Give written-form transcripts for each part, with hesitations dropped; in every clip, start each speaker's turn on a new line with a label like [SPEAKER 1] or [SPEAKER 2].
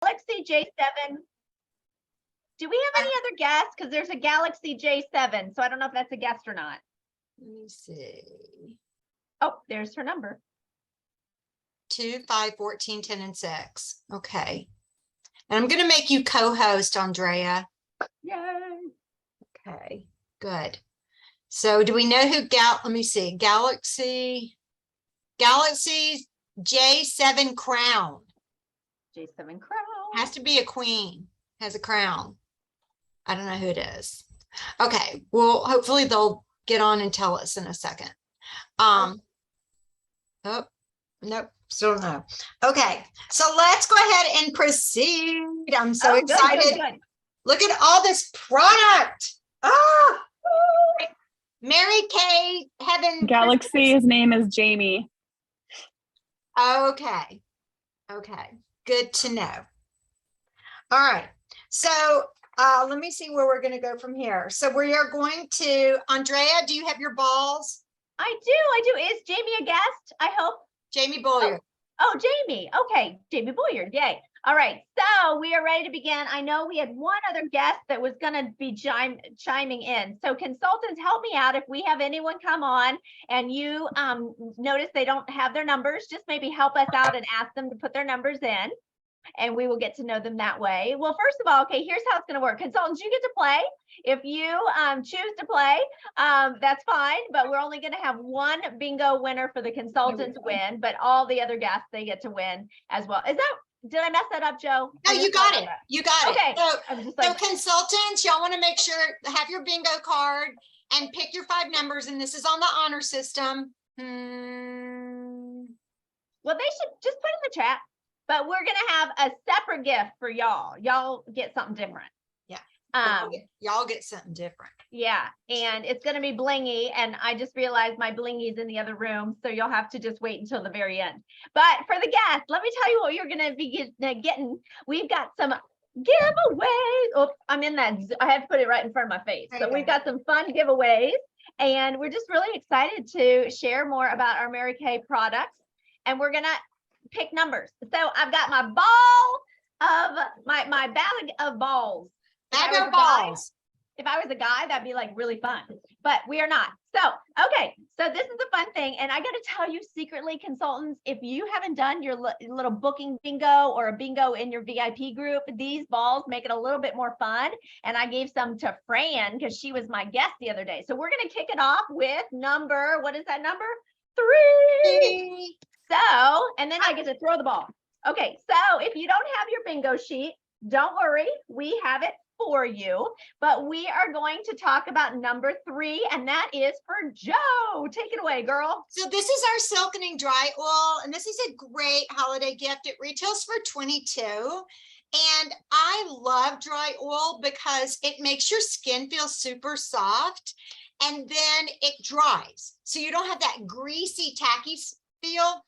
[SPEAKER 1] Galaxy J7. Do we have any other guests? Because there's a Galaxy J7, so I don't know if that's a guest or not.
[SPEAKER 2] Let me see.
[SPEAKER 1] Oh, there's her number.
[SPEAKER 2] 2, 5, 14, 10, and 6. Okay. And I'm going to make you co-host, Andrea.
[SPEAKER 1] Yay.
[SPEAKER 2] Okay, good. So do we know who let me see, Galaxy J7 crown.
[SPEAKER 1] J7 crown.
[SPEAKER 2] Has to be a queen, has a crown. I don't know who it is. Okay, well, hopefully they'll get on and tell us in a second. Oh, nope, still no. Okay, so let's go ahead and proceed. I'm so excited.
[SPEAKER 1] Good.
[SPEAKER 2] Look at all this product. Ah, Mary Kay, Heaven.
[SPEAKER 3] Galaxy's name is Jamie.
[SPEAKER 2] Okay. Good to know. All right. So let me see where we're going to go from here. So we are going to, Andrea, do you have your balls?
[SPEAKER 1] I do. Is Jamie a guest? I hope.
[SPEAKER 2] Jamie Boyer.
[SPEAKER 1] Oh, Jamie. Okay. Jamie Boyer. Yay. All right. So we are ready to begin. I know we had one other guest that was going to be chiming in. So consultants, help me out. If we have anyone come on and you notice they don't have their numbers, just maybe help us out and ask them to put their numbers in, and we will get to know them that way. Well, first of all, okay, here's how it's going to work. Consultants, you get to play. If you choose to play, that's fine, but we're only going to have one bingo winner for the consultants win, but all the other guests, they get to win as well. Did I mess that up, Joe?
[SPEAKER 2] No, you got it. You got
[SPEAKER 1] it.
[SPEAKER 2] So consultants, y'all want to make sure, have your bingo card and pick your 5 numbers, and this is on the honor system.
[SPEAKER 1] Well, they should just put in the chat. But we're gonna have a separate gift for y'all. Y'all get something different.
[SPEAKER 2] Yeah. Y'all get something different.
[SPEAKER 1] Yeah, and it's gonna be blingy. And I just realized my blingy's in the other room, so you'll have to just wait until the very end. But for the guests, let me tell you what you're gonna be getting. We've got some giveaways. Oh, I'm in that. I have to put it right in front of my face. So we've got some fun giveaways, and we're just really excited to share more about our Mary Kay products. And we're gonna pick numbers. So I've got my ball of my bag of balls.
[SPEAKER 2] Bag of balls.
[SPEAKER 1] If I was a guy, that'd be like really fun, but we are not. So, okay. So this is a fun thing. And I got to tell you secretly, consultants, if you haven't done your little booking bingo or a bingo in your VIP group, these balls make it a little bit more fun. And I gave some to Fran because she was my guest the other day. So we're going to kick it off with number, what is that number? 3. So, and then I get to throw the ball. Okay, so if you don't have your bingo sheet, don't worry, we have it for you. But we are going to talk about number 3, and that is for Joe. Take it away, girl.
[SPEAKER 2] So this is our Silkening Dry Oil, and this is a great holiday gift. It retails for $22. And I love dry oil because it makes your skin feel super soft, and then it dries. So you don't have that greasy, tacky feel.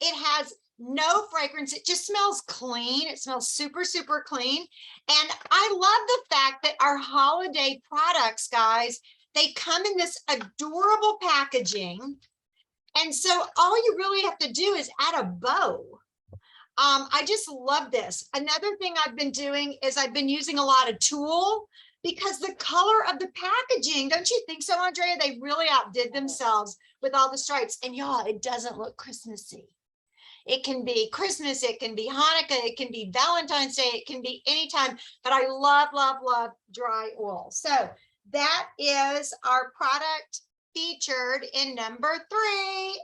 [SPEAKER 2] It has no fragrance. It just smells clean. It smells super, super clean. And I love the fact that our holiday products, guys, they come in this adorable packaging. And so all you really have to do is add a bow. I just love this. Another thing I've been doing is I've been using a lot of tulle because the color of the packaging, don't you think so, Andrea? They really outdid themselves with all the stripes. And y'all, it doesn't look Christmassy. It can be Christmas, it can be Hanukkah, it can be Valentine's Day, it can be anytime, but I love, love, love dry oil. So that is our product featured in number 3.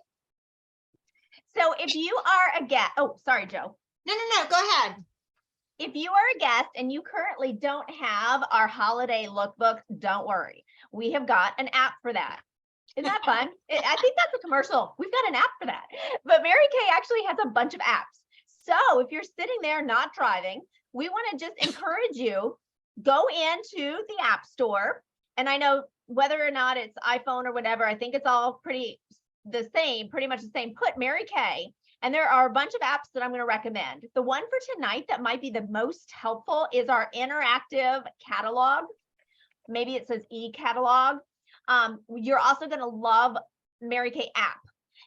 [SPEAKER 1] So if you are a guest, oh, sorry, Joe.
[SPEAKER 2] No, go ahead.
[SPEAKER 1] If you are a guest and you currently don't have our holiday lookbooks, don't worry. We have got an app for that. Isn't that fun? I think that's a commercial. We've got an app for that. But Mary Kay actually has a bunch of apps. So if you're sitting there not driving, we want to just encourage you, go into the App Store. And I know whether or not it's iPhone or whatever, I think it's all pretty much the same. Put Mary Kay. And there are a bunch of apps that I'm going to recommend. The one for tonight that might be the most helpful is our interactive catalog. Maybe it says e-catalog. You're also going to love Mary Kay app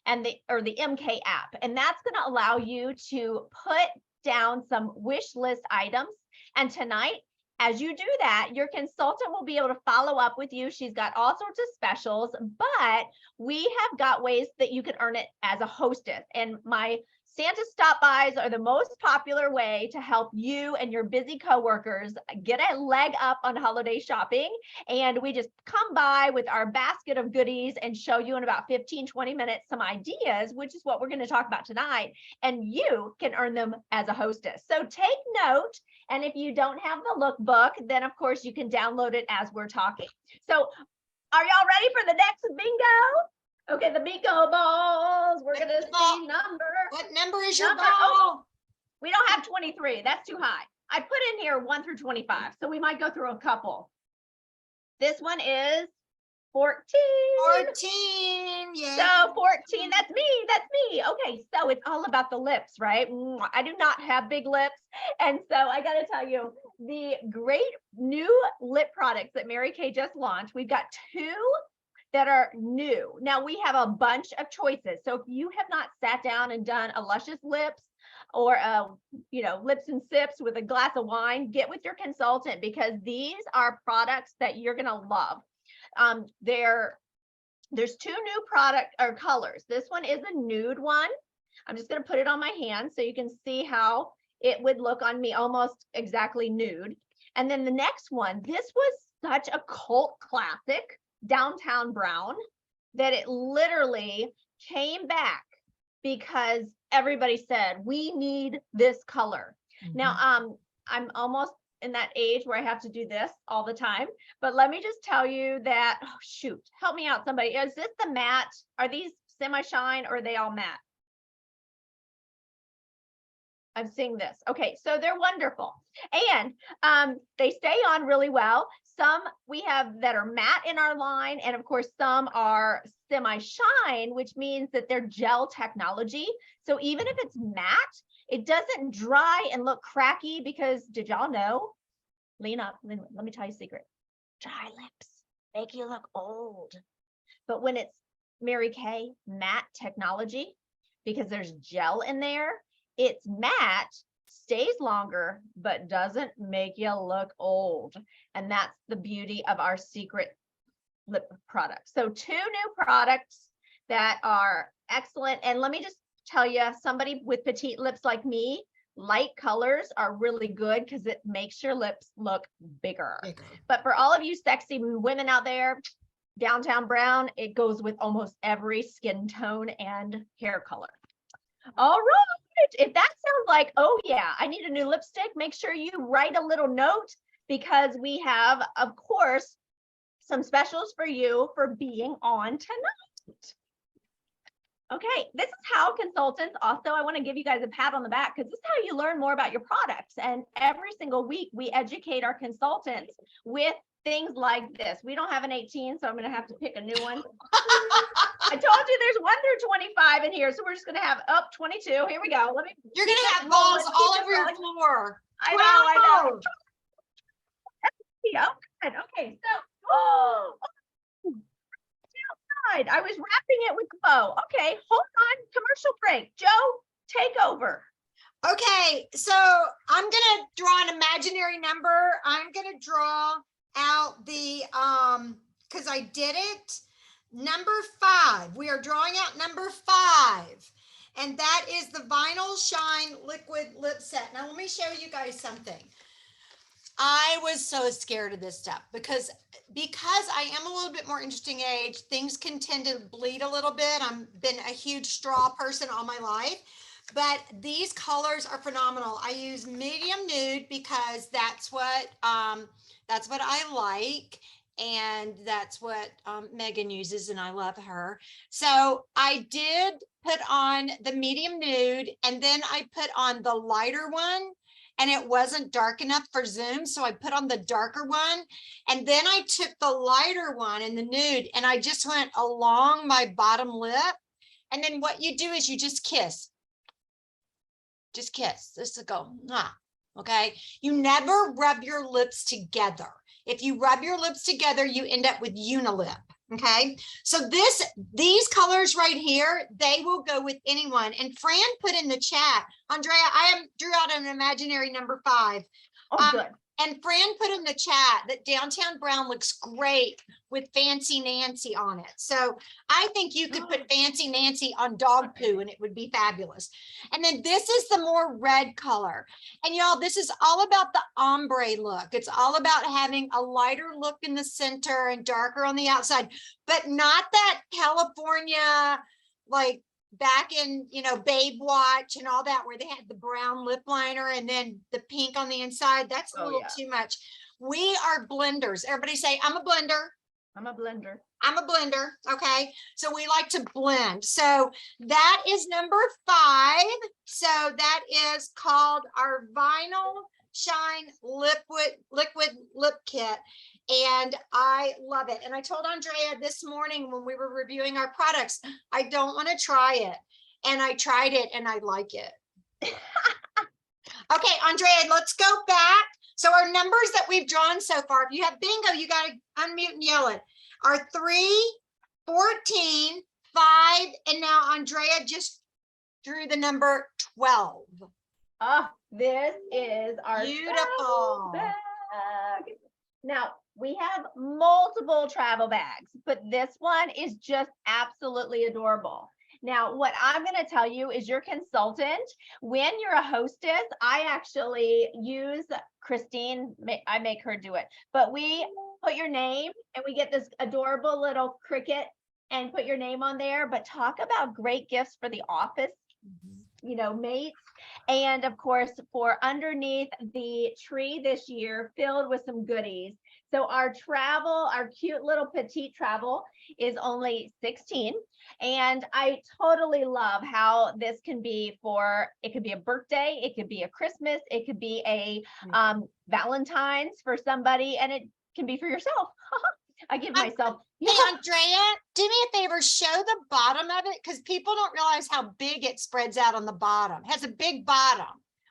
[SPEAKER 1] and the MK app. And that's going to allow you to put down some wish list items. And tonight, as you do that, your consultant will be able to follow up with you. She's got all sorts of specials, but we have got ways that you can earn it as a hostess. And my Santa stop bys are the most popular way to help you and your busy coworkers get a leg up on holiday shopping. And we just come by with our basket of goodies and show you in about 15-20 minutes some ideas, which is what we're going to talk about tonight. And you can earn them as a hostess. So take note. And if you don't have the lookbook, then of course you can download it as we're talking. So are y'all ready for the next bingo? Okay, the bingo balls. We're going to see number.
[SPEAKER 2] What number is your
[SPEAKER 1] Number-
[SPEAKER 2] ball?
[SPEAKER 1] We don't have 23. That's too high. I put in here 1 through 25. So we might go through a couple. This one is 14.
[SPEAKER 2] 14. Yeah.
[SPEAKER 1] So 14, that's me. That's me. Okay, so it's all about the lips, right? I do not have big lips. And so I got to tell you, the great new lip products that Mary Kay just launched, we've got 2 that are new. Now we have a bunch of choices. So if you have not sat down and done a luscious lips or lips and sips with a glass of wine, get with your consultant because these are products that you're going to love. There's 2 new product or colors. This one is a nude one. I'm just going to put it on my hand so you can see how it would look on me, almost exactly nude. And then the next one, this was such a cult classic, Downtown Brown, that it literally came back because everybody said we need this color. Now I'm almost in that age where I have to do this all the time, but let me just tell you that, oh shoot, help me out somebody. Is this the matte? Are these semi-shine or are they all matte? I'm seeing this. Okay, so they're wonderful. And they stay on really well. Some we have that are matte in our line. And of course, some are semi-shine, which means that they're gel technology. So even if it's matte, it doesn't dry and look cracky because did y'all know? Lean up, let me tell you a secret. Dry lips make you look old. But when it's Mary Kay matte technology, because there's gel in there, it's matte, stays longer, but doesn't make you look old. And that's the beauty of our secret lip product. So 2 new products that are excellent. And let me just tell you, somebody with petite lips like me, light colors are really good because it makes your lips look bigger. But for all of you sexy women out there, Downtown Brown, it goes with almost every skin tone and hair color. All right. If that sounds like, oh yeah, I need a new lipstick, make sure you write a little note because we have, of course, some specials for you for being on tonight. Okay, this is how consultants, also, I want to give you guys a pat on the back because this is how you learn more about your products. And every single week we educate our consultants with things like this. We don't have an 18, so I'm going to have to pick a new one. I told you there's 1 through 25 in here, so we're just going to have up 22. Here we go.
[SPEAKER 2] You're going to have balls all over your floor.
[SPEAKER 1] I know. Yeah, good. Okay, so outside. I was wrapping it with the bow. Okay, hold on. Commercial break. Joe, take over.
[SPEAKER 2] Okay, so I'm gonna draw an imaginary number. I'm gonna draw out the because I did it. Number 5. We are drawing out number 5. And that is the Vinyl Shine Liquid Lip Set. Now let me show you guys something. I was so scared of this stuff because I am a little bit more interesting age, things can tend to bleed a little bit. I've been a huge straw person all my life, but these colors are phenomenal. I use medium nude because that's what I like. And that's what Megan uses, and I love her. So I did put on the medium nude, and then I put on the lighter one, and it wasn't dark enough for Zoom. So I put on the darker one, and then I took the lighter one in the nude, and I just went along my bottom lip. And then what you do is you just kiss. Just kiss. This will go, okay? You never rub your lips together. If you rub your lips together, you end up with unilip, Okay, so these colors right here, they will go with anyone. And Fran put in the chat, Andrea, drew out an imaginary number 5.
[SPEAKER 1] Oh, good.
[SPEAKER 2] And Fran put in the chat that Downtown Brown looks great with Fancy Nancy on it. So I think you could put Fancy Nancy on dog poo and it would be fabulous. And then this is the more red color. And y'all, this is all about the ombre look. It's all about having a lighter look in the center and darker on the outside, but not that California, like back in, Babe Watch and all that, where they had the brown lip liner and then the pink on the inside. That's a little too much. We are blenders. Everybody say, I'm a blender.
[SPEAKER 1] I'm a blender.
[SPEAKER 2] I'm a blender. Okay. So we like to blend. So that is number 5. So that is called our Vinyl Shine Liquid Lip Kit. And I love it. And I told Andrea this morning when we were reviewing our products, I don't want to try it. And I tried it and I like it. Okay, Andrea, let's go back. So our numbers that we've drawn so far, if you have bingo, you got to unmute and yell it, are 3, 14, 5, and now Andrea just drew the number 12.
[SPEAKER 1] Oh, this is our
[SPEAKER 2] Beautiful.
[SPEAKER 1] travel bag. Now, we have multiple travel bags, but this one is just absolutely adorable. Now, what I'm going to tell you is your consultant, when you're a hostess, I actually use Christine, I make her do it, but we put your name and we get this adorable little cricket and put your name on there, but talk about great gifts for the office, mates. And of course, for underneath the tree this year, filled with some goodies. So our travel, our cute little petite travel is only 16. And I totally love how this can be it could be a birthday, it could be a Christmas, it could be a Valentine's for somebody, and it can be for yourself. I give myself.
[SPEAKER 2] Hey, Andrea, do me a favor, show the bottom of it, because people don't realize how big it spreads out on the bottom. It has a big bottom.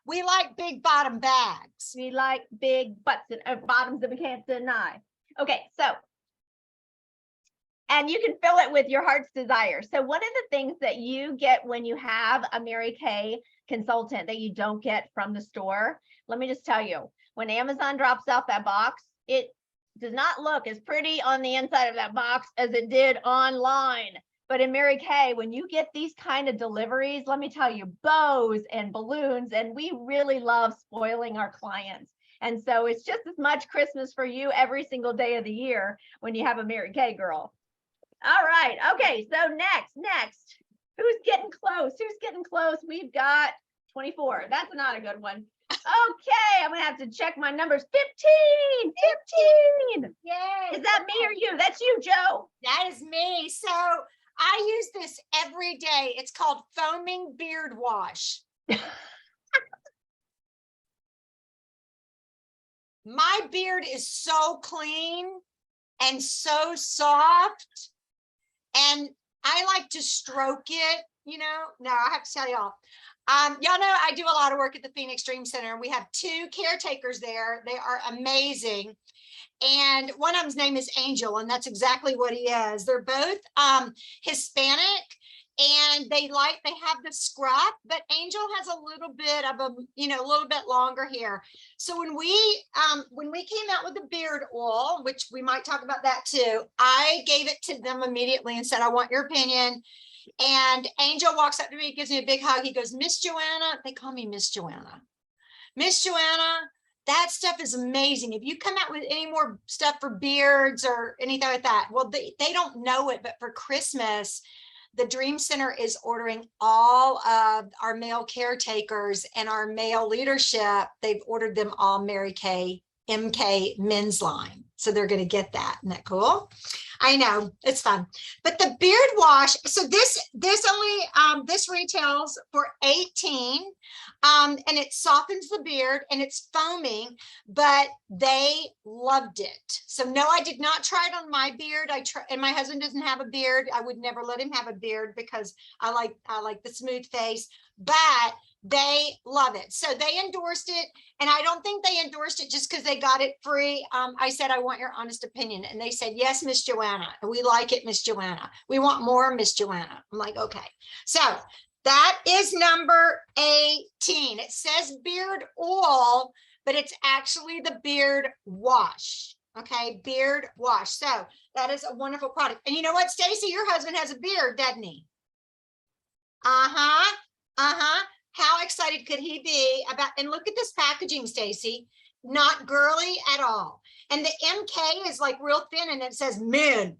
[SPEAKER 2] We like big bottom bags.
[SPEAKER 1] We like big butts and bottoms that we can't deny. Okay, so, and you can fill it with your heart's desire. So one of the things that you get when you have a Mary Kay consultant that you don't get from the store, let me just tell you, when Amazon drops off that box, it does not look as pretty on the inside of that box as it did online. But in Mary Kay, when you get these kind of deliveries, let me tell you, bows and balloons, and we really love spoiling our clients. And so it's just as much Christmas for you every single day of the year when you have a Mary Kay girl. All right. Okay. So next, who's getting close? Who's getting close? We've got 24. That's not a good one. Okay, I'm gonna have to check my numbers. 15.
[SPEAKER 2] Yay.
[SPEAKER 1] Is that me or you? That's you, Joe.
[SPEAKER 2] That is me. So I use this every day. It's called foaming beard wash. My beard is so clean and so soft, and I like to stroke it, No, I have to tell y'all. Y'all know I do a lot of work at the Phoenix Dream Center, and we have 2 caretakers there. They are amazing. And one of them's name is Angel, and that's exactly what he is. They're both Hispanic, and they have the scruff, but Angel has a little bit of a little bit longer hair. So when we came out with the beard oil, which we might talk about that too, I gave it to them immediately and said, I want your opinion. And Angel walks up to me, gives me a big hug. He goes, Miss Joanna, they call me Miss Joanna. Miss Joanna, that stuff is amazing. If you come out with any more stuff for beards or anything like that, well, they don't know it, but for Christmas, the Dream Center is ordering all of our male caretakers and our male leadership. They've ordered them all Mary Kay MK men's line. So they're going to get that. Isn't that cool? I know, it's fun. But the beard wash, so this only this retails for 18, and it softens the beard and it's foaming, but they loved it. So no, I did not try it on my beard. And my husband doesn't have a beard. I would never let him have a beard because I like the smooth face. But They love it. So they endorsed it. And I don't think they endorsed it just because they got it free. I said, I want your honest opinion. And they said, yes, Miss Joanna. We like it, Miss Joanna. We want more, Miss Joanna. I'm like, okay. So that is number 18. It says beard oil, but it's actually the beard wash. Okay, beard wash. So that is a wonderful product. And you know what, Stacy, your husband has a beard, doesn't he? Uh-huh. Uh-huh. How excited could he be about, and look at this packaging, Stacy, not girly at all. And the MK is like real thin and it says men.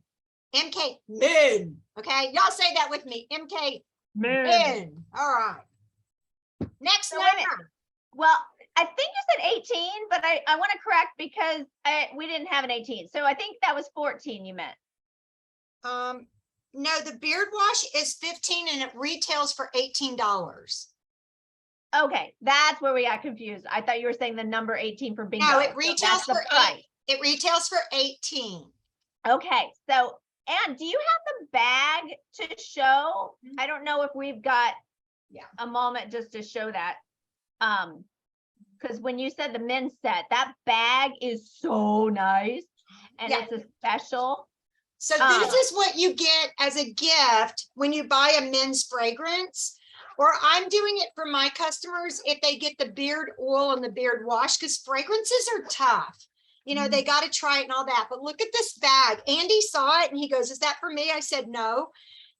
[SPEAKER 2] MK, men. Okay, y'all say that with me. MK, men. All right. Next
[SPEAKER 1] So wait a minute.
[SPEAKER 2] number.
[SPEAKER 1] Well, I think you said 18, but I want to correct because we didn't have an 18. So I think that was 14 you meant.
[SPEAKER 2] No, the beard wash is 15 and it retails for $18.
[SPEAKER 1] Okay, that's where we got confused. I thought you were saying the number 18 for bingo.
[SPEAKER 2] No, it
[SPEAKER 1] So
[SPEAKER 2] retails
[SPEAKER 1] that's the
[SPEAKER 2] for
[SPEAKER 1] price.
[SPEAKER 2] It retails for 18.
[SPEAKER 1] Okay, so Anne, do you have the bag to show? I don't know if we've got a moment just to show that. Because when you said the men's set, that bag is so nice and
[SPEAKER 2] Yeah.
[SPEAKER 1] it's a special.
[SPEAKER 2] So this is what you get as a gift when you buy a men's fragrance. Or I'm doing it for my customers if they get the beard oil and the beard wash, because fragrances are tough. You know, they got to try it and all that. But look at this bag. Andy saw it and he goes, is that for me? I said, no.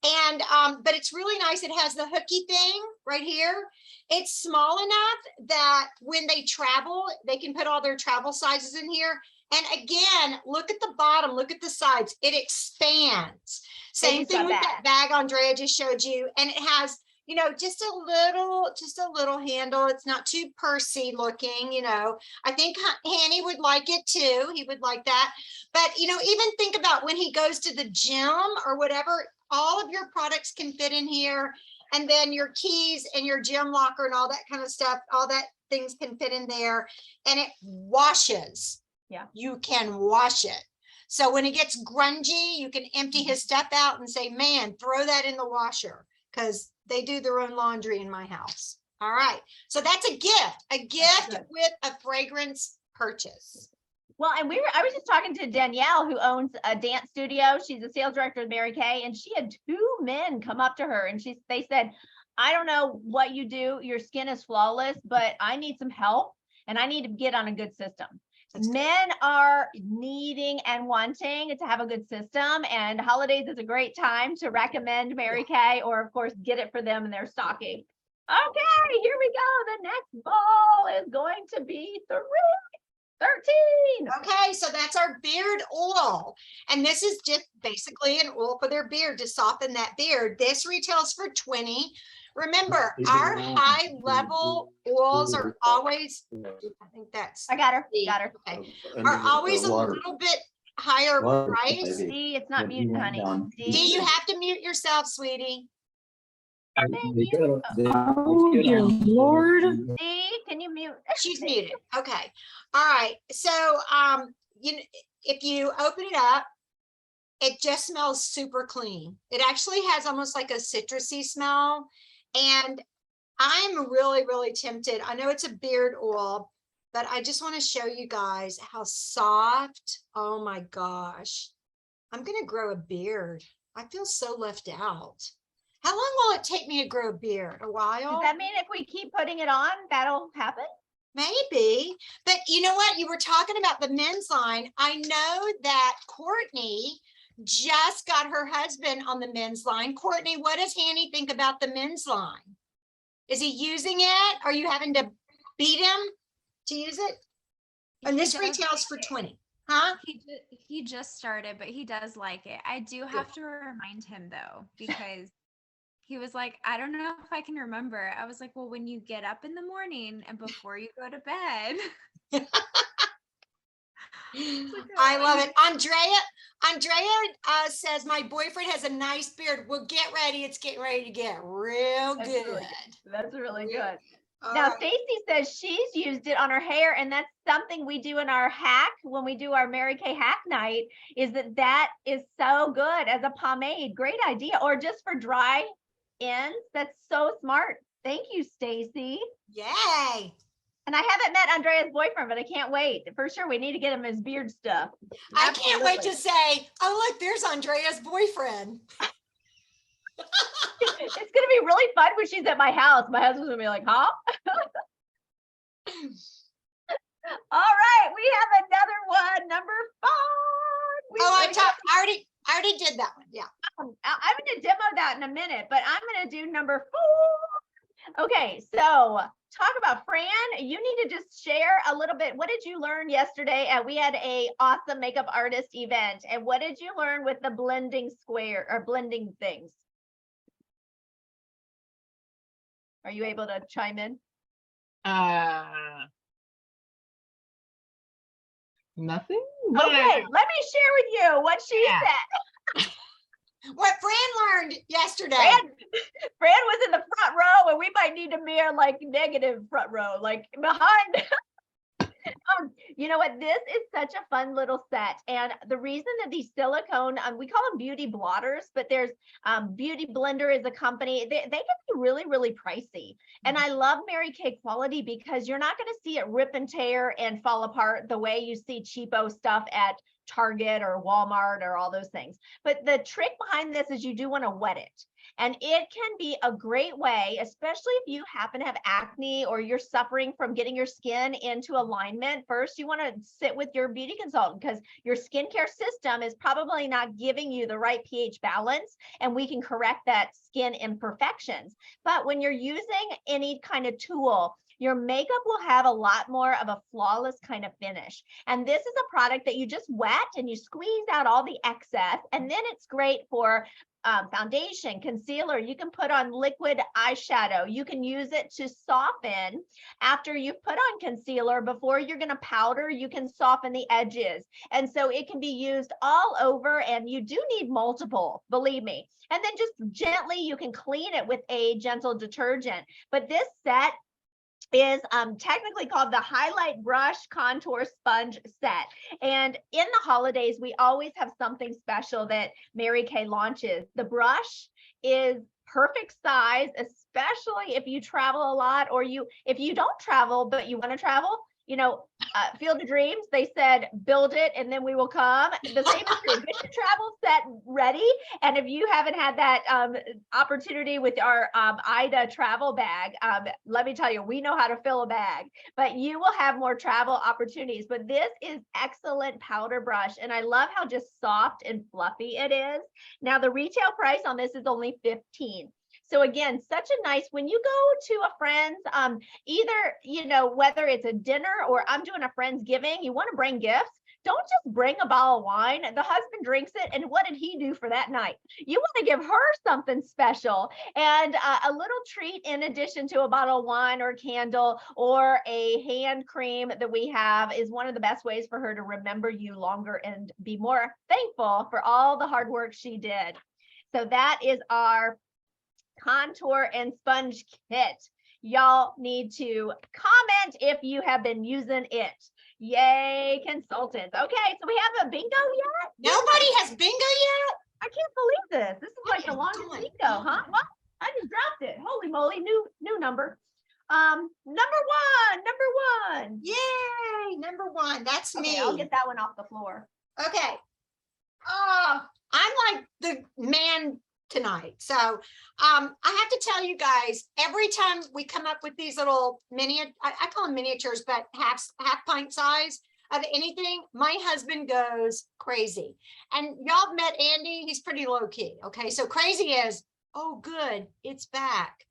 [SPEAKER 2] And, but it's really nice. It has the hooky thing right here. It's small enough that when they travel, they can put all their travel sizes in here. And again, look at the bottom, look at the sides. It expands. Same thing with that bag Andrea just showed you. And it has, you know, just a little handle. It's not too pursy looking, you know. I think Hanny would like it too. He would like that. But, you know, even think about when he goes to the gym or whatever, all of your products can fit in here. And then your keys and your gym locker and all that kind of stuff, all that things can fit in there. And it washes.
[SPEAKER 1] Yeah.
[SPEAKER 2] You can wash it. So when it gets grungy, you can empty his stuff out and say, man, throw that in the washer, because they do their own laundry in my house. All right. So that's a gift with a fragrance purchase.
[SPEAKER 1] Well, and I was just talking to Danielle, who owns a dance studio. She's a sales director at Mary Kay, and she had 2 men come up to her and they said, I don't know what you do. Your skin is flawless, but I need some help and I need to get on a good system. Men are needing and wanting to have a good system, and holidays is a great time to recommend Mary Kay, or of course, get it for them in their stocking. Okay, here we go. The next ball is going to be 13.
[SPEAKER 2] Okay, so that's our beard oil. And this is just basically an oil for their beard to soften that beard. This retails for 20. Remember, our high level oils are always, I think that's.
[SPEAKER 1] I got her.
[SPEAKER 2] Okay. Are always a little bit higher price.
[SPEAKER 1] See, it's not muted, honey.
[SPEAKER 2] Do you have to mute yourself, sweetie?
[SPEAKER 3] Oh, dear Lord.
[SPEAKER 1] See, can you mute?
[SPEAKER 2] She's muted. Okay. All right. So, you know, if you open it up, it just smells super clean. It actually has almost like a citrusy smell. And I'm really, really tempted. I know it's a beard oil, but I just want to show you guys how soft. Oh my gosh. I'm going to grow a beard. I feel so left out. How long will it take me to grow a beard? A while?
[SPEAKER 1] Does that mean if we keep putting it on, that'll happen?
[SPEAKER 2] Maybe. But you know what? You were talking about the men's line. I know that Courtney just got her husband on the men's line. Courtney, what does Hanny think about the men's line? Is he using it? Are you having to beat him to use it? And this retails for 20. Huh?
[SPEAKER 4] He just started, but he does like it. I do have to remind him though, because he was like, I don't know if I can remember. I was like, well, when you get up in the morning and before you go to bed.
[SPEAKER 2] I love it. Andrea says my boyfriend has a nice beard. Well, get ready. It's getting ready to get real
[SPEAKER 1] That's
[SPEAKER 2] good.
[SPEAKER 1] really good. That's really good.
[SPEAKER 2] All
[SPEAKER 1] Now,
[SPEAKER 2] right.
[SPEAKER 1] Stacy says she's used it on her hair, and that's something we do in our hack when we do our Mary Kay hack night, is that is so good as a pomade. Great idea. Or just for dry ends. That's so smart. Thank you, Stacy.
[SPEAKER 2] Yay.
[SPEAKER 1] And I haven't met Andrea's boyfriend, but I can't wait. For sure, we need to get him his beard stuff.
[SPEAKER 2] I can't wait
[SPEAKER 1] Absolutely.
[SPEAKER 2] to say, oh, look, there's Andrea's boyfriend.
[SPEAKER 1] It's gonna be really fun when she's at my house. My husband's gonna be like, huh? All right, we have another one, number 5.
[SPEAKER 2] I already did that one. Yeah.
[SPEAKER 1] I'm gonna demo that in a minute, but I'm gonna do number 4. Okay, so talk about Fran. You need to just share a little bit. What did you learn yesterday? We had a awesome makeup artist event, and what did you learn with the blending square or blending things? Are you able to chime in?
[SPEAKER 3] Nothing. What did I
[SPEAKER 1] Okay,
[SPEAKER 3] do?
[SPEAKER 1] let me share with you what she
[SPEAKER 3] Yeah.
[SPEAKER 1] said.
[SPEAKER 2] What Fran learned yesterday.
[SPEAKER 1] Fran was in the front row, and we might need to mirror like negative front row, like behind. You know what? This is such a fun little set. And the reason that these silicone, we call them beauty blotters, but there's Beauty Blender is a company. They can be really, really pricey. And I love Mary Kay quality because you're not going to see it rip and tear and fall apart the way you see cheapo stuff at Target or Walmart or all those things. But the trick behind this is you do want to wet it. And it can be a great way, especially if you happen to have acne or you're suffering from getting your skin into alignment. First, you want to sit with your beauty consultant because your skincare system is probably not giving you the right pH balance, and we can correct that skin imperfections. But when you're using any kind of tool, your makeup will have a lot more of a flawless kind of finish. And this is a product that you just wet and you squeeze out all the excess. And then it's great for foundation, concealer. You can put on liquid eyeshadow. You can use it to soften after you've put on concealer. Before you're going to powder, you can soften the edges. And so it can be used all over, and you do need multiple, believe me. And then just gently, you can clean it with a gentle detergent. But this set is technically called the Highlight Brush Contour Sponge Set. And in the holidays, we always have something special that Mary Kay launches. The brush is perfect size, especially if you travel a lot, or if you don't travel, but you want to travel. You know, Field of Dreams, they said, build it and then we will come. The same is true. Get your travel set ready. And if you haven't had that opportunity with our Ida travel bag, let me tell you, we know how to fill a bag, but you will have more travel opportunities. But this is excellent powder brush. And I love how just soft and fluffy it is. Now, the retail price on this is only $15. So again, such a nice, when you go to a friend's, either, you know, whether it's a dinner or I'm doing a friend's giving, you want to bring gifts. Don't just bring a bottle of wine. The husband drinks it. And what did he do for that night? You want to give her something special, and a little treat in addition to a bottle of wine or a candle or a hand cream that we have is one of the best ways for her to remember you longer and be more thankful for all the hard work she did. So that is our contour and sponge kit. Y'all need to comment if you have been using it. Yay, consultants. Okay, so we have a bingo yet?
[SPEAKER 2] Nobody has bingo yet?
[SPEAKER 1] I can't believe this. This is like
[SPEAKER 2] Okay,
[SPEAKER 1] the longest
[SPEAKER 2] go on.
[SPEAKER 1] bingo, huh? What? I just dropped it. Holy moly, new number. Number one.
[SPEAKER 2] Yay, number 1. That's
[SPEAKER 1] Okay,
[SPEAKER 2] me.
[SPEAKER 1] I'll get that one off the floor.
[SPEAKER 2] Okay. Oh, I'm like the man tonight. So I have to tell you guys, every time we come up with these little I call them miniatures, but half pint size of anything, my husband goes crazy. And y'all met Andy, he's pretty low key. Okay, so crazy is, oh good, it's back.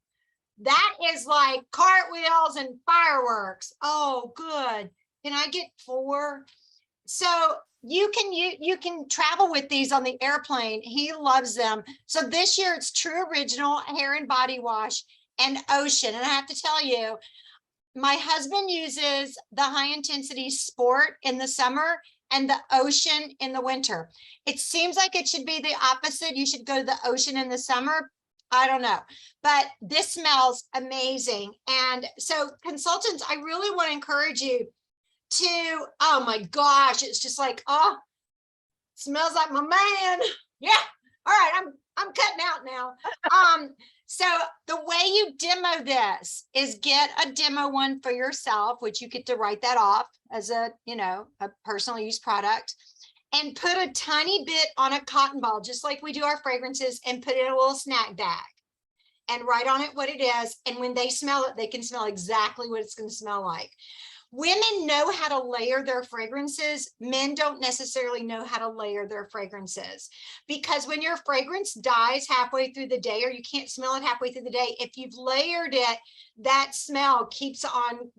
[SPEAKER 2] That is like cartwheels and fireworks. Oh good, can I get 4? So you can travel with these on the airplane. He loves them. So this year it's True Original Hair and Body Wash and Ocean. And I have to tell you, my husband uses the High Intensity Sport in the summer and the Ocean in the winter. It seems like it should be the opposite. You should go to the Ocean in the summer. I don't know, but this smells amazing. And so consultants, I really want to encourage you to, oh my gosh, it's just like, oh, smells like my man. Yeah. All right. I'm cutting out now. So the way you demo this is get a demo one for yourself, which you get to write that off as a, a personal use product, and put a tiny bit on a cotton ball, just like we do our fragrances, and put it in a little snack bag and write on it what it is. And when they smell it, they can smell exactly what it's going to smell like. Women know how to layer their fragrances. Men don't necessarily know how to layer their fragrances, because when your fragrance dies halfway through the day, or you can't smell it halfway through the day, if you've layered it, that smell keeps on,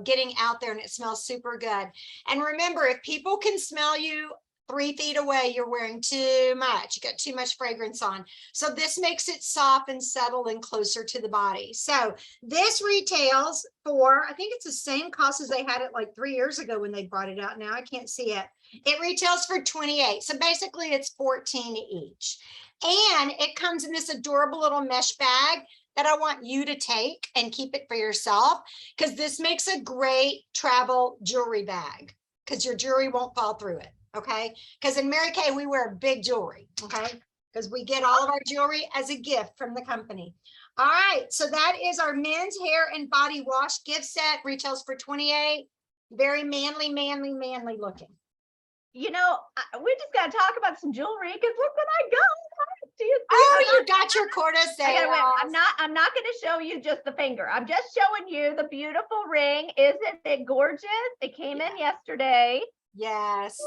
[SPEAKER 2] getting out there, and it smells super good. And remember, if people can smell you 3 feet away, you're wearing too much. You got too much fragrance on. So this makes it soft and settle and closer to the body. So this retails for, I think it's the same cost as they had it like 3 years ago when they brought it out. Now I can't see it. It retails for $28. So basically it's $14 each. And it comes in this adorable little mesh bag that I want you to take and keep it for yourself, because this makes a great travel jewelry bag, because your jewelry won't fall through it. Okay, because in Mary Kay, we wear big jewelry, okay, because we get all of our jewelry as a gift from the company. All right, so that is our men's hair and body wash gift set, retails for $28. Very manly, manly, manly looking.
[SPEAKER 1] We just got to talk about some jewelry, because look what I got. Do you see
[SPEAKER 2] Oh,
[SPEAKER 1] that?
[SPEAKER 2] you got your Corda
[SPEAKER 1] I gotta wait.
[SPEAKER 2] sales.
[SPEAKER 1] I'm not going to show you just the finger. I'm just showing you the beautiful ring. Isn't it gorgeous? It came in yesterday.
[SPEAKER 2] Yes.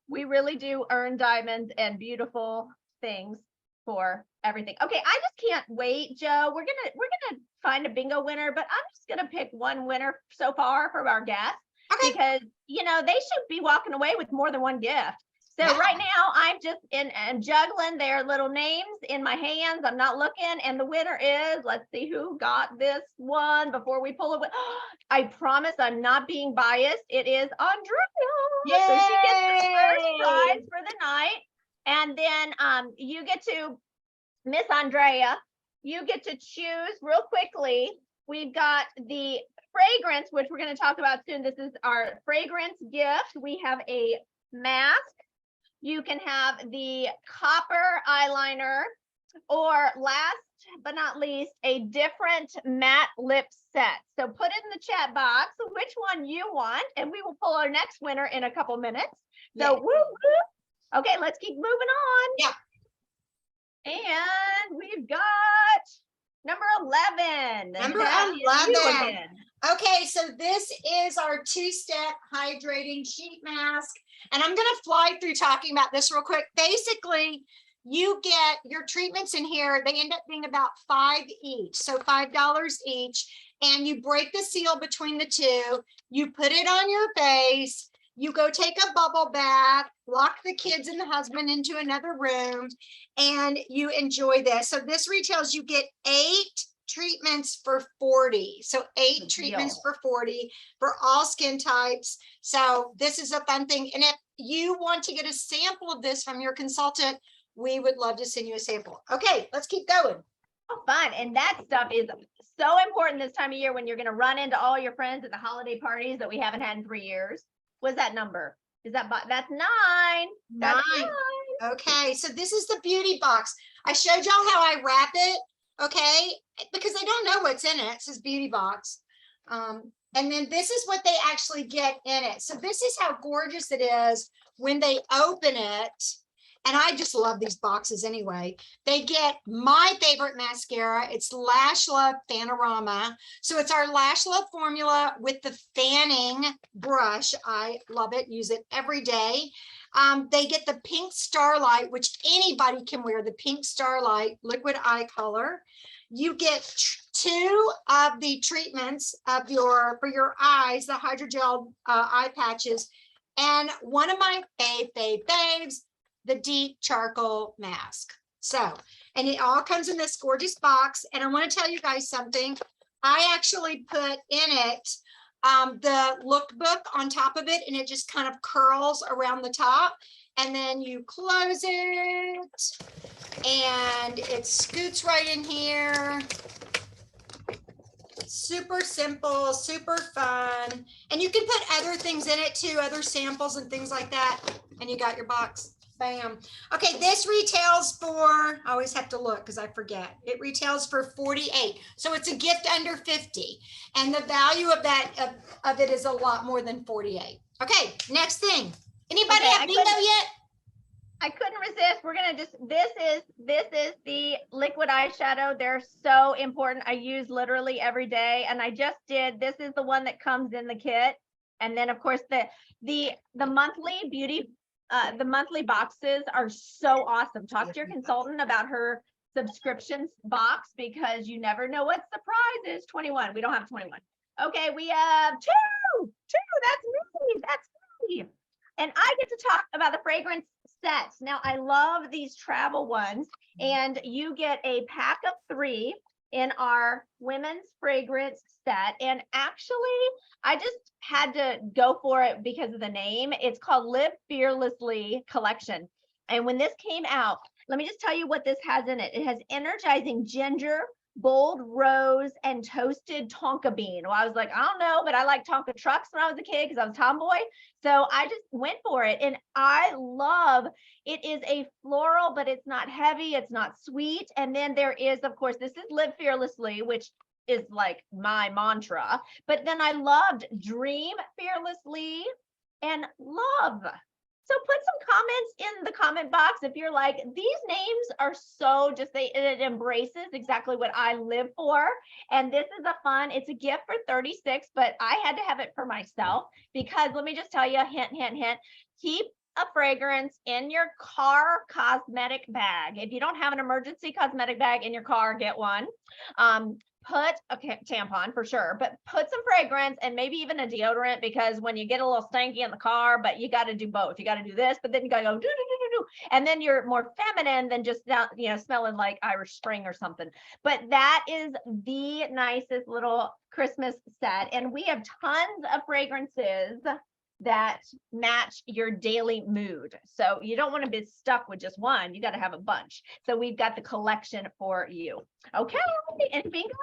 [SPEAKER 1] We really do earn diamonds and beautiful things for everything. Okay, I just can't wait, Joe. We're gonna find a bingo winner, but I'm just gonna pick one winner so far from our guests,
[SPEAKER 2] Okay.
[SPEAKER 1] because they should be walking away with more than one gift. So
[SPEAKER 2] Yeah.
[SPEAKER 1] right now I'm just and juggling their little names in my hands. I'm not looking, and the winner is, let's see who got this one before we pull it. I promise I'm not being biased. It is Andrea. So she gets the first
[SPEAKER 2] Yay!
[SPEAKER 1] prize for the night. And then you get to, Miss Andrea, you get to choose real quickly. We've got the fragrance, which we're going to talk about soon. This is our fragrance gift. We have a mask. You can have the copper eyeliner, or last but not least, a different matte lip set. So put it in the chat box which one you want, and we will pull our next winner in a couple minutes. So
[SPEAKER 2] Yeah.
[SPEAKER 1] woo, woo. Okay, let's keep moving on.
[SPEAKER 2] Yeah.
[SPEAKER 1] And we've got number 11.
[SPEAKER 2] Number
[SPEAKER 1] That is you
[SPEAKER 2] 11.
[SPEAKER 1] again.
[SPEAKER 2] Okay, so this is our 2-step hydrating sheet mask. And I'm going to fly through talking about this real quick. Basically, you get your treatments in here. They end up being about $5 each. So $5 each. And you break the seal between the two. You put it on your face. You go take a bubble bath, lock the kids and the husband into another room, and you enjoy this. So this retails, you get 8 treatments for $40. So 8
[SPEAKER 1] Good
[SPEAKER 2] treatments
[SPEAKER 1] deal.
[SPEAKER 2] for $40 for all skin types. So this is a fun thing. And if you want to get a sample of this from your consultant, we would love to send you a sample. Okay, let's keep going.
[SPEAKER 1] Oh, fun. And that stuff is so important this time of year, when you're going to run into all your friends at the holiday parties that we haven't had in 3 years. What's that number? Is that that's 9? That's
[SPEAKER 2] 9. Okay, so this is the beauty box. I showed y'all how I wrap it, okay? Because I don't know what's in it. It says beauty box. And then this is what they actually get in it. So this is how gorgeous it is when they open it. And I just love these boxes anyway. They get my favorite mascara. It's Lash Love Fanorama. So it's our Lash Love formula with the fanning brush. I love it. Use it every day. They get the Pink Starlight, which anybody can wear, the Pink Starlight liquid eye color. You get 2 of the treatments of for your eyes, the hydrogel eye patches, and one of my faves, the deep charcoal mask. So, and it all comes in this gorgeous box. And I want to tell you guys something. I actually put in it the lookbook on top of it, and it just kind of curls around the top. And then you close it and it scoots right in here. Super simple, super fun. And you can put other things in it too, other samples and things like that. And you got your box. Bam. Okay, this retails for, I always have to look because I forget. It retails for 48. So it's a gift under 50. And the value of that of it is a lot more than 48. Okay, next thing. Anybody
[SPEAKER 1] Okay,
[SPEAKER 2] have bingo yet?
[SPEAKER 1] I couldn't resist. We're gonna just, this is the liquid eyeshadow. They're so important. I use literally every day, and I just did, this is the one that comes in the kit. And then of course the monthly beauty, the monthly boxes are so awesome. Talk to your consultant about her subscriptions box, because you never know what surprise is. 21, we don't have 21. Okay, we have two, that's me. And I get to talk about the fragrance sets. Now, I love these travel ones, and you get a pack of 3 in our women's fragrance set. And actually, I just had to go for it because of the name. It's called Live Fearlessly Collection. And when this came out, let me just tell you what this has in it. It has energizing ginger, bold rose, and toasted tonka bean. Well, I was like, I don't know, but I like Tonka trucks when I was a kid because I was a tomboy. So I just went for it, and I love, it is a floral, but it's not heavy, it's not sweet. And then there is, of course, this is Live Fearlessly, which is like my mantra. But then I loved Dream Fearlessly and Love. So put some comments in the comment box if you're like, these names are so just, it embraces exactly what I live for. And this is a fun, it's a gift for 36, but I had to have it for myself because let me just tell you, hint, keep a fragrance in your car cosmetic bag. If you don't have an emergency cosmetic bag in your car, get one. Put a tampon for sure, but put some fragrance and maybe even a deodorant, because when you get a little stanky in the car, but you got to do both. You got to do this, but then you got to go do, do, do, do, do. And then you're more feminine than just, smelling like Irish Spring or something. But that is the nicest little Christmas set. And we have tons of fragrances that match your daily mood. So you don't want to be stuck with just one. You got to have a bunch. So we've got the collection for you. Okay. And bingo.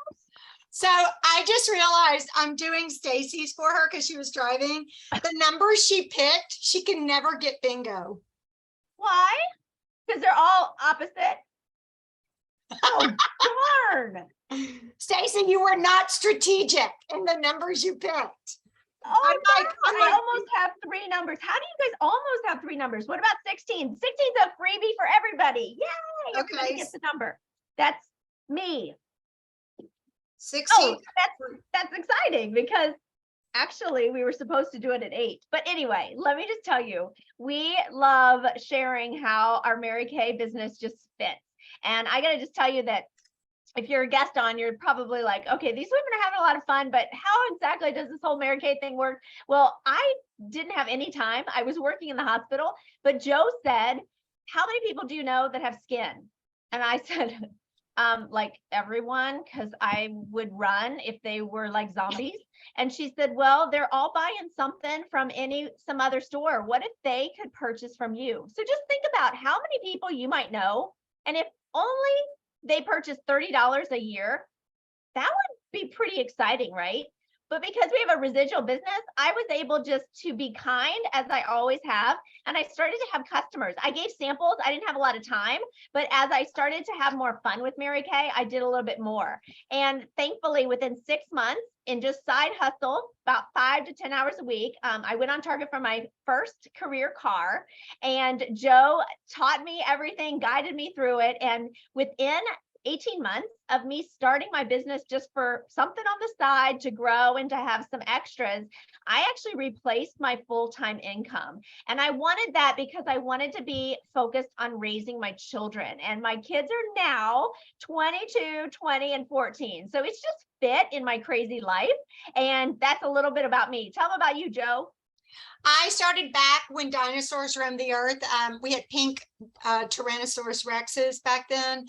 [SPEAKER 2] So I just realized I'm doing Stacy's for her because she was driving. The numbers she picked, she can never get bingo.
[SPEAKER 1] Why? Because they're all opposite. Oh, darn.
[SPEAKER 2] Stacy, you were not strategic in the numbers you picked.
[SPEAKER 1] Oh,
[SPEAKER 2] I'm
[SPEAKER 1] I almost have 3 numbers. How do you guys almost have 3 numbers? What about 16? 16's a freebie for everybody. Yay! Everybody
[SPEAKER 2] Okay.
[SPEAKER 1] gets the number. That's me.
[SPEAKER 2] 16.
[SPEAKER 1] Oh, that's exciting because actually we were supposed to do it at 8. But anyway, let me just tell you, we love sharing how our Mary Kay business just fits. And I got to just tell you that if you're a guest on, you're probably like, okay, these women are having a lot of fun, but how exactly does this whole Mary Kay thing work? Well, I didn't have any time. I was working in the hospital, but Joe said, how many people do you know that have skin? And I said, like everyone, because I would run if they were like zombies. And she said, well, they're all buying something from some other store. What if they could purchase from you? So just think about how many people you might know. And if only they purchase $30 a year, that would be pretty exciting, right? But because we have a residual business, I was able just to be kind, as I always have. And I started to have customers. I gave samples. I didn't have a lot of time, but as I started to have more fun with Mary Kay, I did a little bit more. And thankfully, within 6 months, in just side hustle, about 5 to 10 hours a week, I went on target for my first career car. And Joe taught me everything, guided me through it. And within 18 months of me starting my business just for something on the side to grow and to have some extras, I actually replaced my full-time income. And I wanted that because I wanted to be focused on raising my children. And my kids are now 22, 20, and 14. So it's just fit in my crazy life. And that's a little bit about me. Tell them about you, Joe.
[SPEAKER 2] I started back when dinosaurs roamed the earth. We had pink Tyrannosaurus Rexes back then.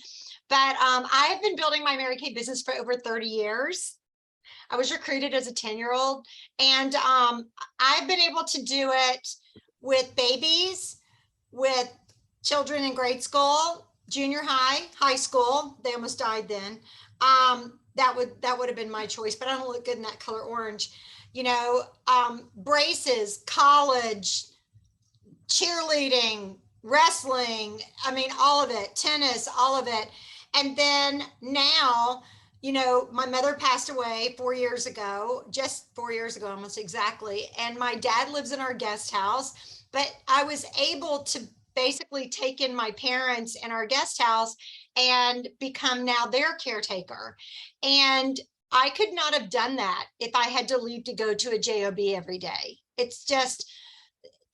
[SPEAKER 2] But I have been building my Mary Kay business for over 30 years. I was recruited as a 10-year-old. And I've been able to do it with babies, with children in grade school, junior high, high school. They almost died then. That would have been my choice, but I don't look good in that color orange. Braces, college, cheerleading, wrestling, I mean, all of it, tennis, all of it. And then now, you know, my mother passed away 4 years ago, just 4 years ago, almost exactly. And my dad lives in our guest house, but I was able to basically take in my parents in our guest house and become now their caretaker. And I could not have done that if I had to leave to go to a JOB every day. It's just,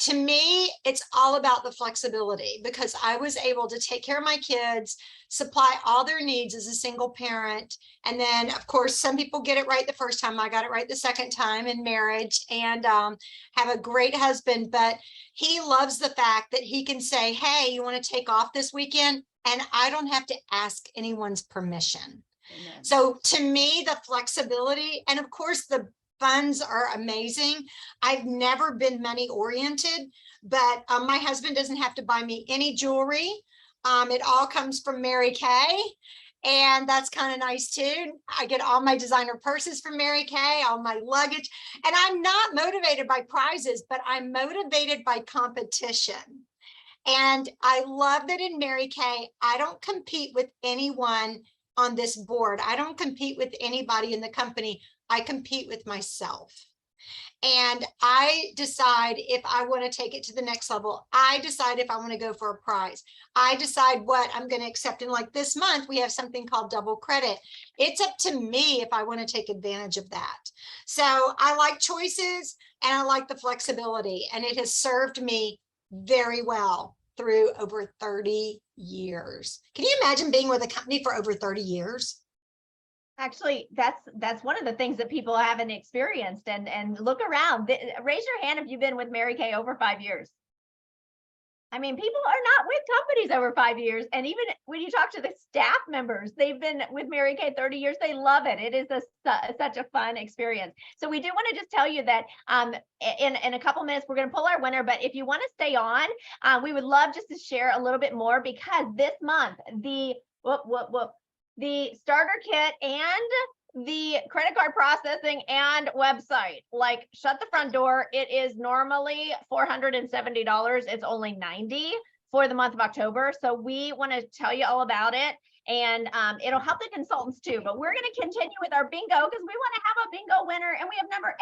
[SPEAKER 2] to me, it's all about the flexibility, because I was able to take care of my kids, supply all their needs as a single parent. And then, of course, some people get it right the first time. I got it right the second time in marriage, and have a great husband. But he loves the fact that he can say, hey, you want to take off this weekend? And I don't have to ask anyone's permission.
[SPEAKER 1] Amen.
[SPEAKER 2] So to me, the flexibility, and of course, the funds are amazing. I've never been money oriented, but my husband doesn't have to buy me any jewelry. It all comes from Mary Kay. And that's kind of nice too. I get all my designer purses from Mary Kay, all my luggage. And I'm not motivated by prizes, but I'm motivated by competition. And I love that in Mary Kay, I don't compete with anyone on this board. I don't compete with anybody in the company. I compete with myself. And I decide if I want to take it to the next level. I decide if I want to go for a prize. I decide what I'm going to accept. And like this month, we have something called double credit. It's up to me if I want to take advantage of that. So I like choices and I like the flexibility, and it has served me very well through over 30 years. Can you imagine being with a company for over 30 years?
[SPEAKER 1] Actually, that's one of the things that people haven't experienced. And look around. Raise your hand if you've been with Mary Kay over 5 years. I mean, people are not with companies over 5 years. And even when you talk to the staff members, they've been with Mary Kay 30 years. They love it. It is such a fun experience. So we do want to just tell you that in a couple minutes, we're going to pull our winner. But if you want to stay on, we would love just to share a little bit more, because this month, the starter kit and the credit card processing and website, like, shut the front door. It is normally $470. It's only $90 for the month of October. So we want to tell you all about it, and it'll help the consultants too. But we're going to continue with our bingo, because we want to have a bingo winner, and we have number 8.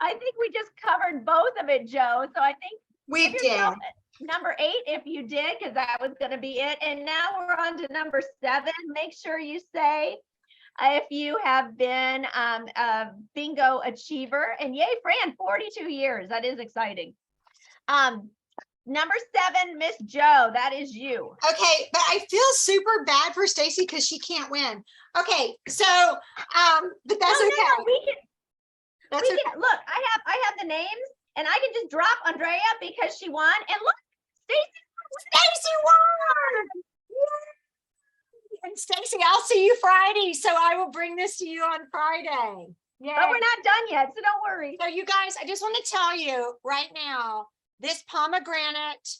[SPEAKER 1] I think we just covered both of it, Joe. So I think
[SPEAKER 2] We
[SPEAKER 1] give
[SPEAKER 2] did.
[SPEAKER 1] yourself number 8 if you did, because that was going to be it. And now we're on to number 7. Make sure you say if you have been a bingo achiever. And yay, Fran, 42 years. That is exciting. Number 7, Miss Joe, that is you.
[SPEAKER 2] Okay, but I feel super bad for Stacy because she can't win. Okay, so but that's
[SPEAKER 1] No,
[SPEAKER 2] okay.
[SPEAKER 1] we can,
[SPEAKER 2] That's okay.
[SPEAKER 1] look, I have the names, and I can just drop Andrea because she won. And look,
[SPEAKER 2] Stacy won! Yay! And Stacy, I'll see you Friday. So I will bring this to you on Friday. Yeah.
[SPEAKER 1] but we're not done yet, so don't worry.
[SPEAKER 2] So you guys, I just want to tell you right now, this pomegranate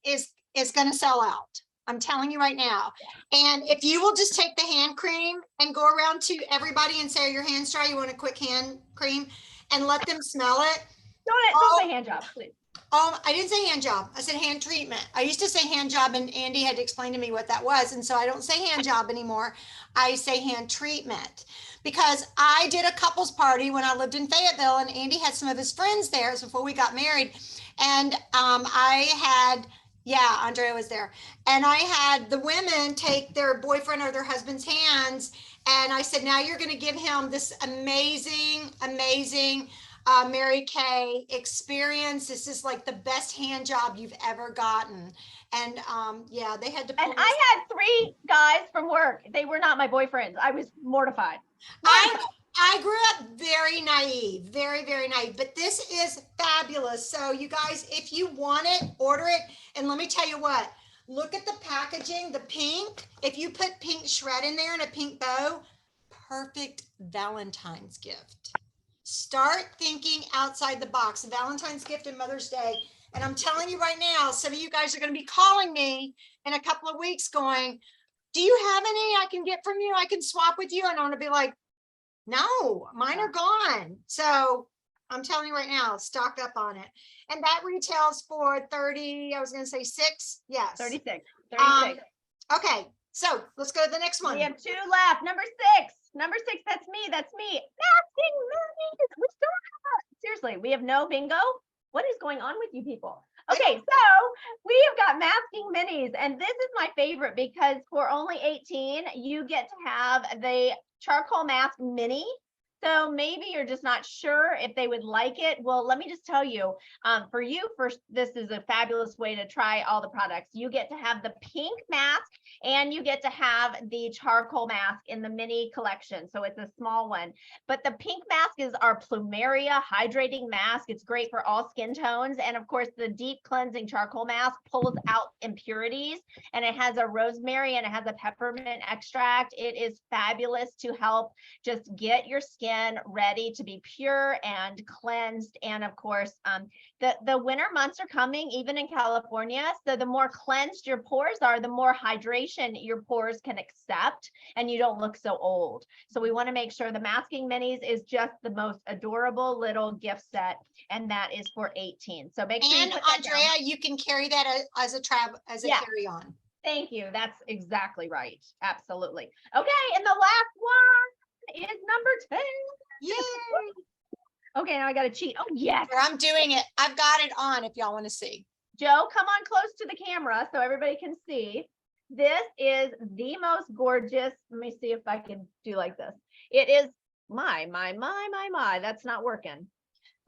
[SPEAKER 2] is going to sell out. I'm telling you right now. And if you will just take the hand cream and go around to everybody and say, are your hands dry? You want a quick hand cream, and let them smell it.
[SPEAKER 1] Don't say hand job, please.
[SPEAKER 2] I didn't say hand job. I said hand treatment. I used to say hand job, and Andy had to explain to me what that was. And so I don't say hand job anymore. I say hand treatment, because I did a couples party when I lived in Fayetteville, and Andy had some of his friends there. It was before we got married. And I had, yeah, Andrea was there. And I had the women take their boyfriend or their husband's hands. And I said, now you're going to give him this amazing, amazing Mary Kay experience. This is like the best hand job you've ever gotten. And yeah, they had to.
[SPEAKER 1] And I had 3 guys from work. They were not my boyfriends. I was mortified.
[SPEAKER 2] I grew up very naive, very, very naive, but this is fabulous. So you guys, if you want it, order it. And let me tell you what, look at the packaging, the pink. If you put pink shred in there and a pink bow, perfect Valentine's gift. Start thinking outside the box. Valentine's gift and Mother's Day. And I'm telling you right now, some of you guys are going to be calling me in a couple of weeks going, do you have any I can get from you? I can swap with you. And I'm going to be like, no, mine are gone. So I'm telling you right now, stock up on it. And that retails for 30, I was gonna say 6, yes.
[SPEAKER 1] 36.
[SPEAKER 2] Um,
[SPEAKER 1] 36.
[SPEAKER 2] Okay, so let's go to the next one.
[SPEAKER 1] We have 2 left. Number 6. Number 6, that's me. That's me. Masking minis. We still have seriously, we have no bingo. What is going on with you people? Okay, so we have got masking minis, and this is my favorite because for only 18, you get to have the charcoal mask mini. So maybe you're just not sure if they would like it. Well, let me just tell you, for you, first, this is a fabulous way to try all the products. You get to have the pink mask and you get to have the charcoal mask in the mini collection. So it's a small one, but the pink mask is our Plumeria hydrating mask. It's great for all skin tones. And of course, the deep cleansing charcoal mask pulls out impurities, and it has a rosemary and it has a peppermint extract. It is fabulous to help just get your skin ready to be pure and cleansed. And of course, the winter months are coming, even in California. So the more cleansed your pores are, the more hydration your pores can accept, and you don't look so old. So we want to make sure the masking minis is just the most adorable little gift set, and that is for 18. So make sure
[SPEAKER 2] And
[SPEAKER 1] you put that down.
[SPEAKER 2] Andrea, you can carry that as a
[SPEAKER 1] Yeah.
[SPEAKER 2] carry-on.
[SPEAKER 1] Thank you. That's exactly right. Absolutely. Okay, and the last one is number 10.
[SPEAKER 2] Yay!
[SPEAKER 1] Okay, now I got to cheat. Oh, yes.
[SPEAKER 2] Here, I'm doing it. I've got it on if y'all want to see.
[SPEAKER 1] Joe, come on close to the camera so everybody can see. This is the most gorgeous. Let me see if I can do like this. It is my. That's not working.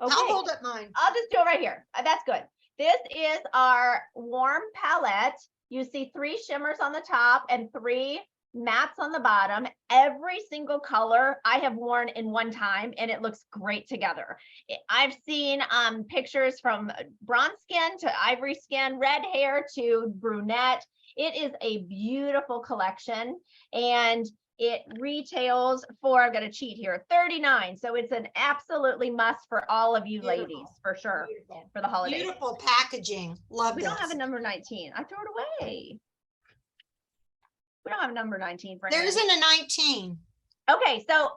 [SPEAKER 1] Okay.
[SPEAKER 2] I'll hold up mine.
[SPEAKER 1] I'll just do it right here. That's good. This is our warm palette. You see 3 shimmers on the top and 3 mattes on the bottom. Every single color I have worn in one time, and it looks great together. I've seen pictures from bronze skin to ivory skin, red hair to brunette. It is a beautiful collection, and it retails for, I'm going to cheat here, $39. So it's an absolutely must for all of you
[SPEAKER 2] Beautiful.
[SPEAKER 1] ladies, for sure,
[SPEAKER 2] Beautiful.
[SPEAKER 1] for the holidays.
[SPEAKER 2] Beautiful packaging. Love
[SPEAKER 1] We
[SPEAKER 2] this.
[SPEAKER 1] don't have a number 19. I threw it away. We don't have a number 19 for
[SPEAKER 2] There
[SPEAKER 1] anyone.
[SPEAKER 2] isn't a 19.
[SPEAKER 1] Okay, so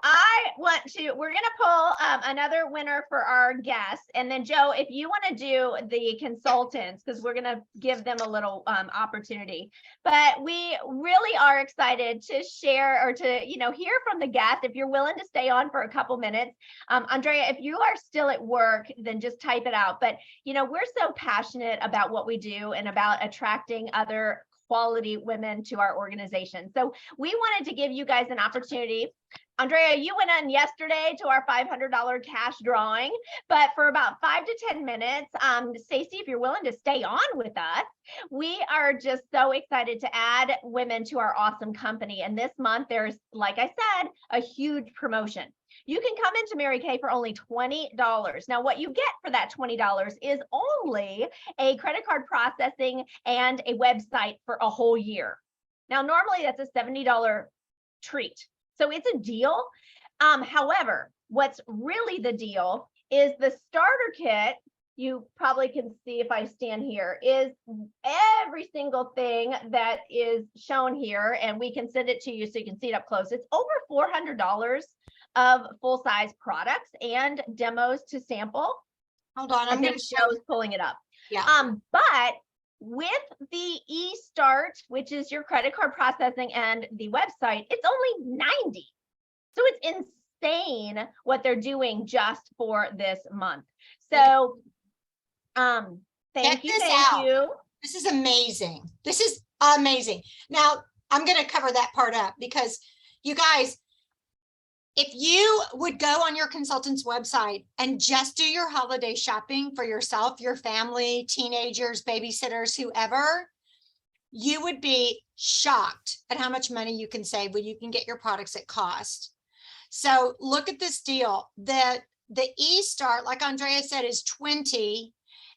[SPEAKER 1] we're going to pull another winner for our guests. And then Joe, if you want to do the consultants, because we're going to give them a little opportunity. But we really are excited to share or to, hear from the guest. If you're willing to stay on for a couple minutes. Andrea, if you are still at work, then just type it out. But, we're so passionate about what we do and about attracting other quality women to our organization. So we wanted to give you guys an opportunity. Andrea, you went on yesterday to our $500 cash drawing, but for about 5 to 10 minutes, Stacey, if you're willing to stay on with us, we are just so excited to add women to our awesome company. And this month, there's, like I said, a huge promotion. You can come into Mary Kay for only $20. Now, what you get for that $20 is only a credit card processing and a website for a whole year. Now, normally that's a $70 treat. So it's a deal. However, what's really the deal is the starter kit. You probably can see if I stand here, is every single thing that is shown here, and we can send it to you so you can see it up close. It's over $400 of full-size products and demos to sample.
[SPEAKER 2] Hold on,
[SPEAKER 1] I
[SPEAKER 2] I'm going
[SPEAKER 1] think
[SPEAKER 2] to show.
[SPEAKER 1] Joe's pulling it up.
[SPEAKER 2] Yeah.
[SPEAKER 1] But with the eStart, which is your credit card processing and the website, it's only $90. So it's insane what they're doing just for this month. So thank
[SPEAKER 2] Check
[SPEAKER 1] you,
[SPEAKER 2] this
[SPEAKER 1] thank
[SPEAKER 2] out.
[SPEAKER 1] you.
[SPEAKER 2] This is amazing. This is amazing. Now, I'm going to cover that part up because you guys, if you would go on your consultant's website and just do your holiday shopping for yourself, your family, teenagers, babysitters, whoever, you would be shocked at how much money you can save when you can get your products at cost. So look at this deal. The eStart, like Andrea said, is 20,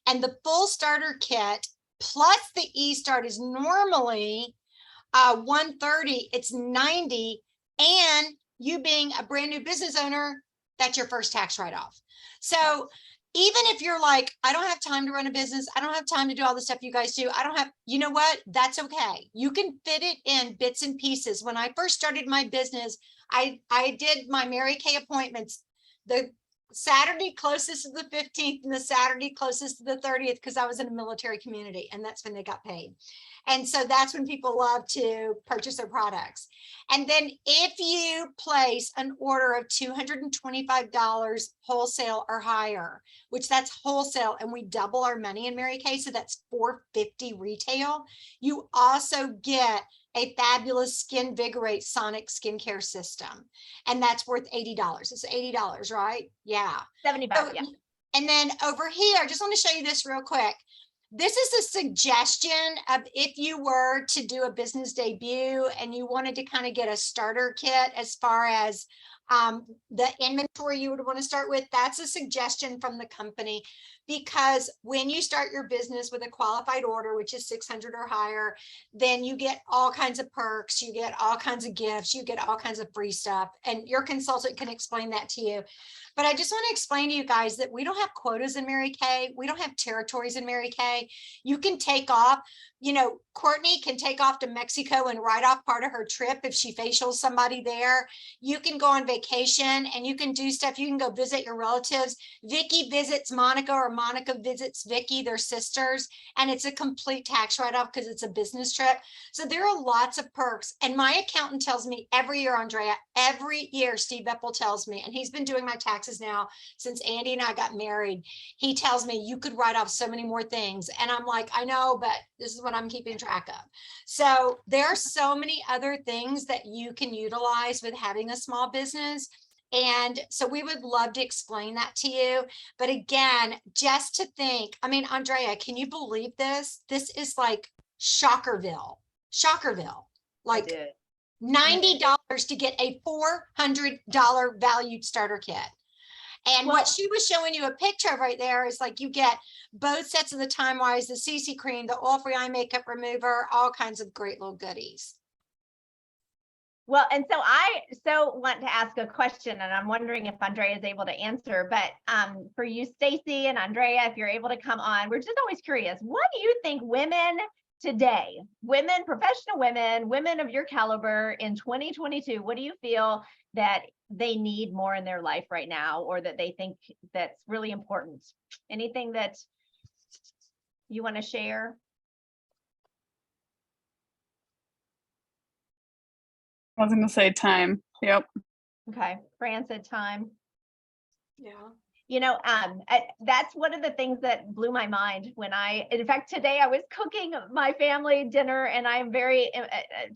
[SPEAKER 2] and the full starter kit plus the eStart is normally 130. It's 90, and you being a brand new business owner, that's your first tax write-off. So even if you're like, I don't have time to run a business, I don't have time to do all the stuff you guys do, I don't have, you know what? That's okay. You can fit it in bits and pieces. When I first started my business, I did my Mary Kay appointments. The Saturday closest to the 15th and the Saturday closest to the 30th, because I was in a military community and that's when they got paid. And so that's when people love to purchase their products. And then if you place an order of $225 wholesale or higher, which that's wholesale, and we double our money in Mary Kay, so that's $450 retail, you also get a fabulous Skin Vigorate Sonic skincare system. And that's worth $80. It's $80, right? Yeah.
[SPEAKER 1] 70
[SPEAKER 2] So,
[SPEAKER 1] bucks, yeah.
[SPEAKER 2] and then over here, I just want to show you this real quick. This is a suggestion of if you were to do a business debut and you wanted to kind of get a starter kit as far as the inventory you would want to start with. That's a suggestion from the company, because when you start your business with a qualified order, which is 600 or higher, then you get all kinds of perks, you get all kinds of gifts, you get all kinds of free stuff, and your consultant can explain that to you. But I just want to explain to you guys that we don't have quotas in Mary Kay. We don't have territories in Mary Kay. You can take off, you know, Courtney can take off to Mexico and write off part of her trip if she facials somebody there. You can go on vacation and you can do stuff. You can go visit your relatives. Vicky visits Monica, or Monica visits Vicky, they're sisters, and it's a complete tax write-off because it's a business trip. So there are lots of perks. And my accountant tells me every year, Andrea, every year, Steve Eppel tells me, and he's been doing my taxes now since Andy and I got married. He tells me you could write off so many more things. And I'm like, I know, but this is what I'm keeping track of. So there are so many other things that you can utilize with having a small business. And so we would love to explain that to you. But again, just to think, I mean, Andrea, can you believe this? This is like Shockerville, like $90 to get a $400 valued starter kit. And
[SPEAKER 1] Well,
[SPEAKER 2] what she was showing you a picture of right there is like you get both sets of the Time Wise, the CC cream, the oil-free eye makeup remover, all kinds of great little goodies.
[SPEAKER 1] well, and so I want to ask a question, and I'm wondering if Andrea is able to answer, but for you, Stacy and Andrea, if you're able to come on, we're just always curious, what do you think women today, women, professional women, women of your caliber in 2022, what do you feel that they need more in their life right now, or that they think that's really important? Anything that you want to share?
[SPEAKER 5] I was gonna say time. Yep.
[SPEAKER 1] Okay, Fran said time.
[SPEAKER 2] Yeah.
[SPEAKER 1] You know, that's one of the things that blew my mind when in fact, today I was cooking my family dinner, and I am very,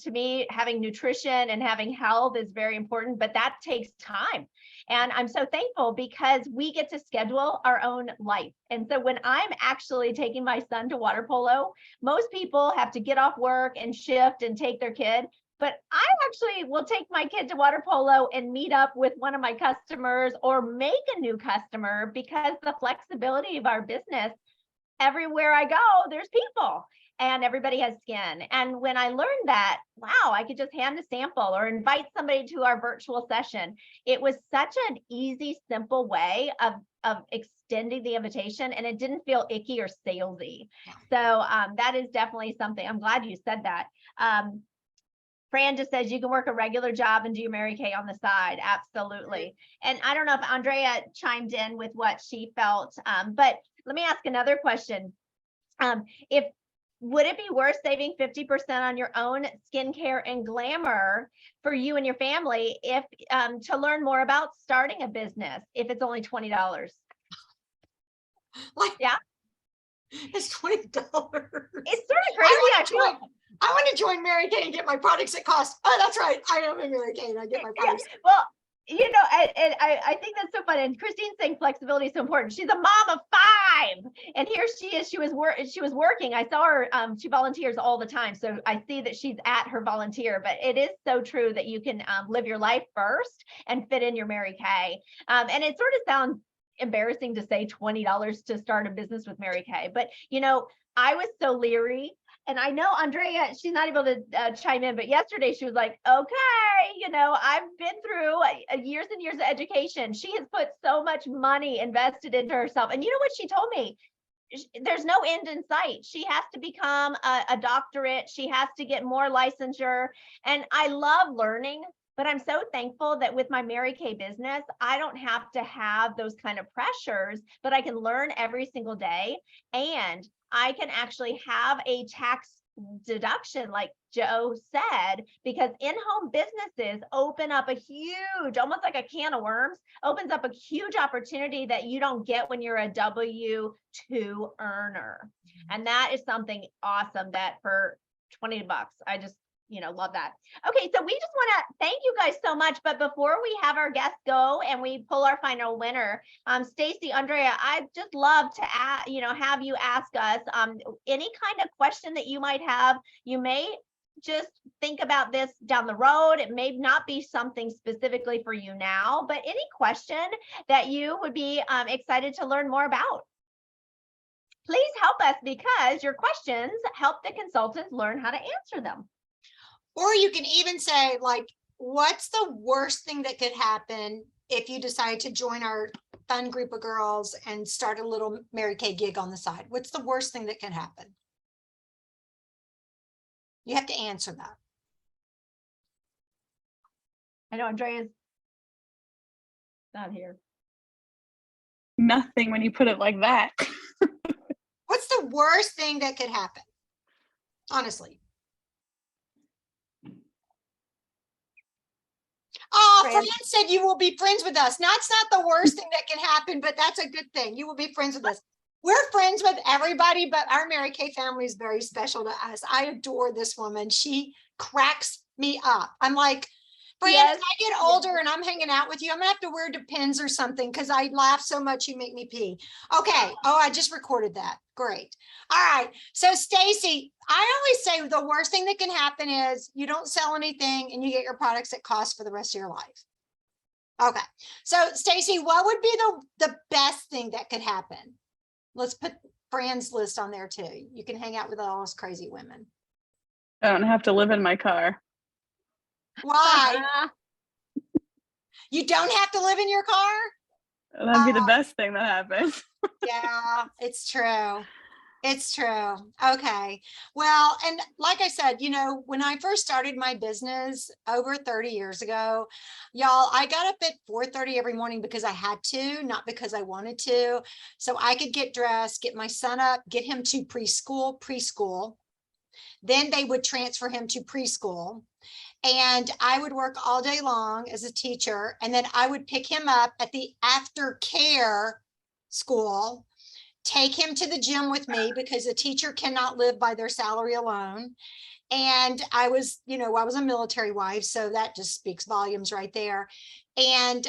[SPEAKER 1] to me, having nutrition and having health is very important, but that takes time. And I'm so thankful because we get to schedule our own life. And so when I'm actually taking my son to water polo, most people have to get off work and shift and take their kid. But I actually will take my kid to water polo and meet up with one of my customers or make a new customer, because the flexibility of our business, everywhere I go, there's people and everybody has skin. And when I learned that, wow, I could just hand a sample or invite somebody to our virtual session. It was such an easy, simple way of extending the invitation, and it didn't feel icky or salesy. So that is definitely something. I'm glad you said that. Fran just says you can work a regular job and do Mary Kay on the side. Absolutely. And I don't know if Andrea chimed in with what she felt, but let me ask another question. Would it be worth saving 50% on your own skincare and glamour for you and your family if to learn more about starting a business, if it's only $20?
[SPEAKER 2] Like,
[SPEAKER 1] yeah,
[SPEAKER 2] it's $20.
[SPEAKER 1] It's sort of crazy.
[SPEAKER 2] I want to join Mary Kay and get my products at cost. Oh, that's right. I am a Mary Kay and I get my products.
[SPEAKER 1] Yeah, well, you know, I think that's so fun. And Christine's saying flexibility is so important. She's a mom of 5, and here she is. She was working. I saw her. She volunteers all the time, so I see that she's at her volunteer. But it is so true that you can live your life first and fit in your Mary Kay. And it sort of sounds embarrassing to say $20 to start a business with Mary Kay, but you know, I was so leery. And I know Andrea, she's not able to chime in, but yesterday she was like, okay, you know, I've been through years and years of education. She has put so much money invested into herself. And you know what she told me? There's no end in sight. She has to become a doctorate. She has to get more licensure. And I love learning, But I'm so thankful that with my Mary Kay business, I don't have to have those kind of pressures, but I can learn every single day. And I can actually have a tax deduction, like Joe said, because in-home businesses open up a huge, almost like a can of worms, opens up a huge opportunity that you don't get when you're a W-2 earner. And that is something awesome that for $20, I just, love that. Okay, so we just want to thank you guys so much. But before we have our guests go and we pull our final winner, Stacy, Andrea, I'd just love to have you ask us any kind of question that you might have. You may just think about this down the road. It may not be something specifically for you now, but any question that you would be excited to learn more about. Please help us, because your questions help the consultants learn how to answer them.
[SPEAKER 2] Or you can even say, like, what's the worst thing that could happen if you decide to join our fun group of girls and start a little Mary Kay gig on the side? What's the worst thing that can happen? You have to answer that.
[SPEAKER 1] I know Andrea's not here.
[SPEAKER 5] Nothing when you put it like that.
[SPEAKER 2] What's the worst thing that could happen? Honestly. Oh,
[SPEAKER 1] Fran.
[SPEAKER 2] Fran said you will be friends with us. Now, it's not the worst thing that can happen, but that's a good thing. You will be friends with us. We're friends with everybody, but our Mary Kay family is very special to us. I adore this woman. She cracks me up. I'm like, Fran,
[SPEAKER 1] Yes.
[SPEAKER 2] as I get older and I'm hanging out with you, I'm gonna have to wear Depends or something because I laugh so much you make me pee. Okay. Oh, I just recorded that. Great. All right. So Stacy, I always say the worst thing that can happen is you don't sell anything and you get your products at cost for the rest of your life. Okay. So Stacy, what would be the best thing that could happen? Let's put Fran's list on there too. You can hang out with all those crazy women.
[SPEAKER 5] I don't have to live in my car.
[SPEAKER 2] Why? You don't have to live in your car?
[SPEAKER 5] That'd be the best thing that happens.
[SPEAKER 2] Yeah, it's true. It's true. Okay. Well, and like I said, when I first started my business over 30 years ago, y'all, I got up at 4:30 every morning because I had to, not because I wanted to. So I could get dressed, get my son up, get him to preschool. Then they would transfer him to preschool. And I would work all day long as a teacher. And then I would pick him up at the aftercare school, take him to the gym with me because a teacher cannot live by their salary alone. And I was a military wife, so that just speaks volumes right there. And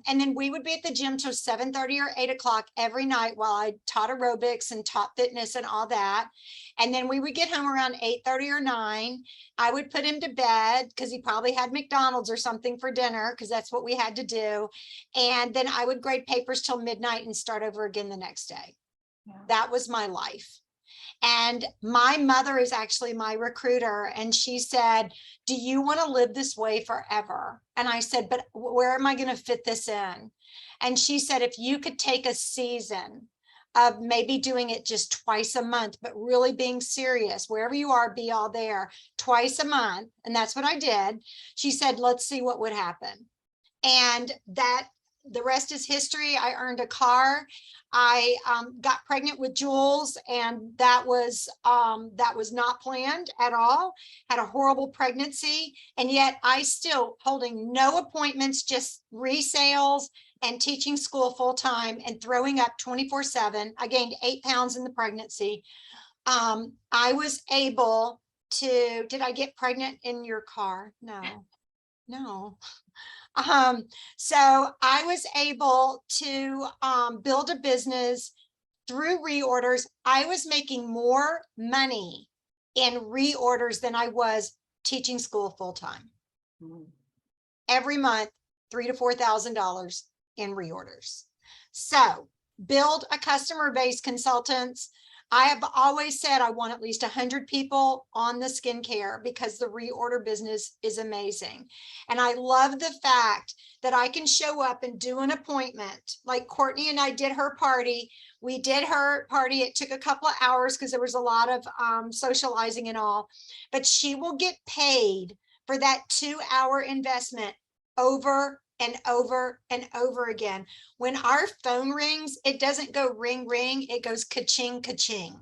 [SPEAKER 2] then we would be at the gym till 7:30 or 8 o'clock every night while I taught aerobics and taught fitness and all that. And then we would get home around 8:30 or 9. I would put him to bed because he probably had McDonald's or something for dinner because that's what we had to do. And then I would grade papers till midnight and start over again the next day. Yeah. That was my life. And my mother is actually my recruiter. And she said, do you want to live this way forever? And I said, but where am I going to fit this in? And she said, if you could take a season of maybe doing it just twice a month, but really being serious, wherever you are, be all there twice a month. And that's what I did. She said, let's see what would happen. And the rest is history. I earned a car. I got pregnant with Jules, and that was not planned at all. Had a horrible pregnancy, and yet I still holding no appointments, just resales and teaching school full time and throwing up 24/7. I gained 8 pounds in the pregnancy. I was able to. Did I get pregnant in your car? No. So I was able to build a business through reorders. I was making more money in reorders than I was teaching school full time. Every month, $3,000 to $4,000 in reorders. So build a customer base, consultants. I have always said I want at least 100 people on the skincare because the reorder business is amazing. And I love the fact that I can show up and do an appointment. Like Courtney and I did her party. We did her party. It took a couple of hours because there was a lot of socializing and all, but she will get paid for that 2-hour investment over and over and over again. When our phone rings, it doesn't go ring, ring, it goes ka-ching, ka-ching.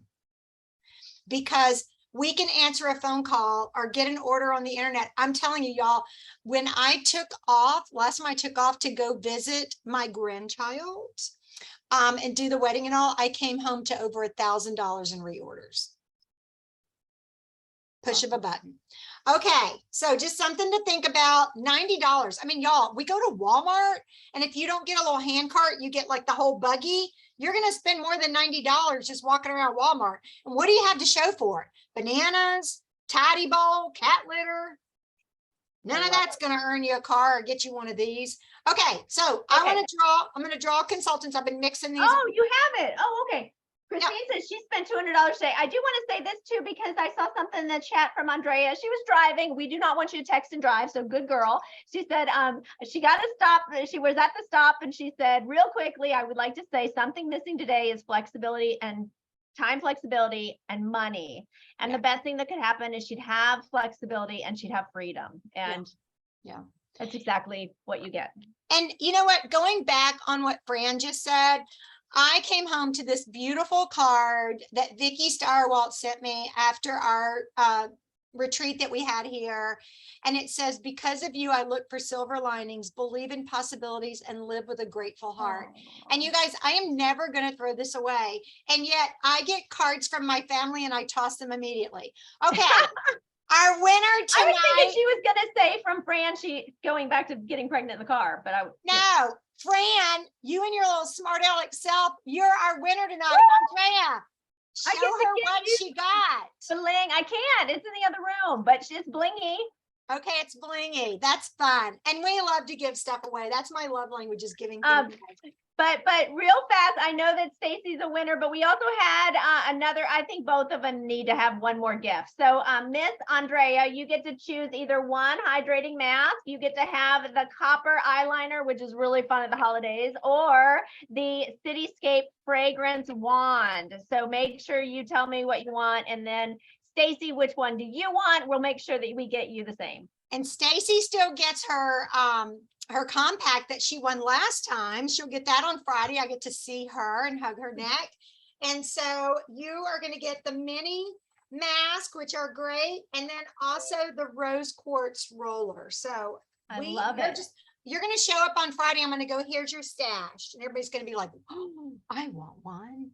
[SPEAKER 2] Because we can answer a phone call or get an order on the internet. I'm telling you, y'all, when I took off, last time I took off to go visit my grandchild and do the wedding and all, I came home to over $1,000 in reorders. Push of a button. Okay, so just something to think about. $90. I mean, y'all, we go to Walmart, and if you don't get a little hand cart, you get like the whole buggy. You're going to spend more than $90 just walking around Walmart. And what do you have to show for it? Bananas, tidy bowl, cat litter. None of that's going to earn you a car or get you one of these. Okay, so I'm going to draw consultants. I've been mixing these.
[SPEAKER 1] Oh, you have it. Oh, okay. Christine says she spent $200 today. I do want to say this too, because I saw something in the chat from Andrea. She was driving. We do not want you to text and drive. So good girl. She said she got to stop. She was at the stop and she said, real quickly, I would like to say something missing today is flexibility and time flexibility and money. And the best thing that could happen is she'd have flexibility and she'd have freedom. And
[SPEAKER 2] Yeah.
[SPEAKER 1] that's exactly what you get.
[SPEAKER 2] And you know what, going back on what Fran just said, I came home to this beautiful card that Vicki Starwalt sent me after our retreat that we had here. And it says, because of you, I look for silver linings, believe in possibilities, and live with a grateful heart. And you guys, I am never going to throw this away. And yet I get cards from my family and I toss them immediately. Okay. Our winner
[SPEAKER 1] I was
[SPEAKER 2] tonight.
[SPEAKER 1] thinking she was going to say from Fran, she going back to getting pregnant in the car, but
[SPEAKER 2] No, Fran, you and your little smart aleck self, you're our winner tonight. Andrea,
[SPEAKER 1] I
[SPEAKER 2] show
[SPEAKER 1] get to
[SPEAKER 2] her
[SPEAKER 1] get
[SPEAKER 2] what
[SPEAKER 1] you
[SPEAKER 2] she got.
[SPEAKER 1] bling. I can't. It's in the other room, but it's blingy.
[SPEAKER 2] Okay, it's blingy. That's fun. And we love to give stuff away. That's my love language, is giving things away.
[SPEAKER 1] But real fast, I know that Stacy's a winner, but we also had another. I think both of them need to have one more gift. So Miss Andrea, you get to choose either one hydrating mask. You get to have the copper eyeliner, which is really fun at the holidays, or the Cityscape fragrance wand. So make sure you tell me what you want. And then Stacy, which one do you want? We'll make sure that we get you the same.
[SPEAKER 2] And Stacy still gets her compact that she won last time. She'll get that on Friday. I get to see her and hug her neck. And so you are going to get the mini mask, which are great. And then also the rose quartz roller. So
[SPEAKER 1] I love it.
[SPEAKER 2] You're going to show up on Friday. I'm going to go, here's your stash. And everybody's going to be like, oh, I want one.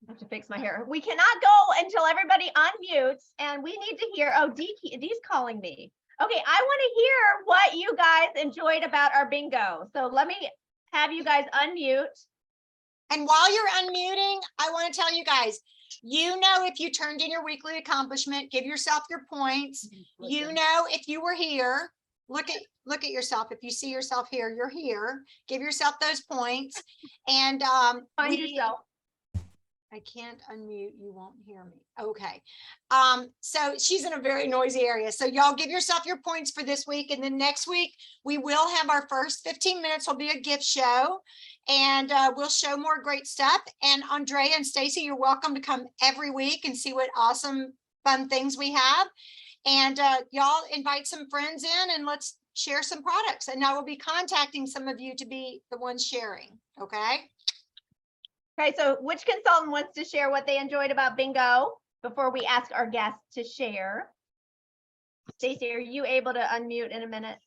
[SPEAKER 1] I have to fix my hair. We cannot go until everybody unmutes, and we need to hear. Oh, Dee's calling me. Okay, I want to hear what you guys enjoyed about our bingo. So let me have you guys unmute.
[SPEAKER 2] And while you're unmuting, I want to tell you guys, you know, if you turned in your weekly accomplishment, give yourself your points. You know, if you were here, look at yourself. If you see yourself here, you're here. Give yourself those points. And
[SPEAKER 1] Find yourself.
[SPEAKER 2] I can't unmute. You won't hear me. Okay. So she's in a very noisy area. So y'all give yourself your points for this week. And then next week, we will have our first 15 minutes will be a gift show. And we'll show more great stuff. And Andrea and Stacy, you're welcome to come every week and see what awesome, fun things we have. And y'all invite some friends in and let's share some products. And I will be contacting some of you to be the ones sharing. Okay.
[SPEAKER 1] Okay, so which consultant wants to share what they enjoyed about bingo before we ask our guests to share? Stacey, are you able to unmute in a minute?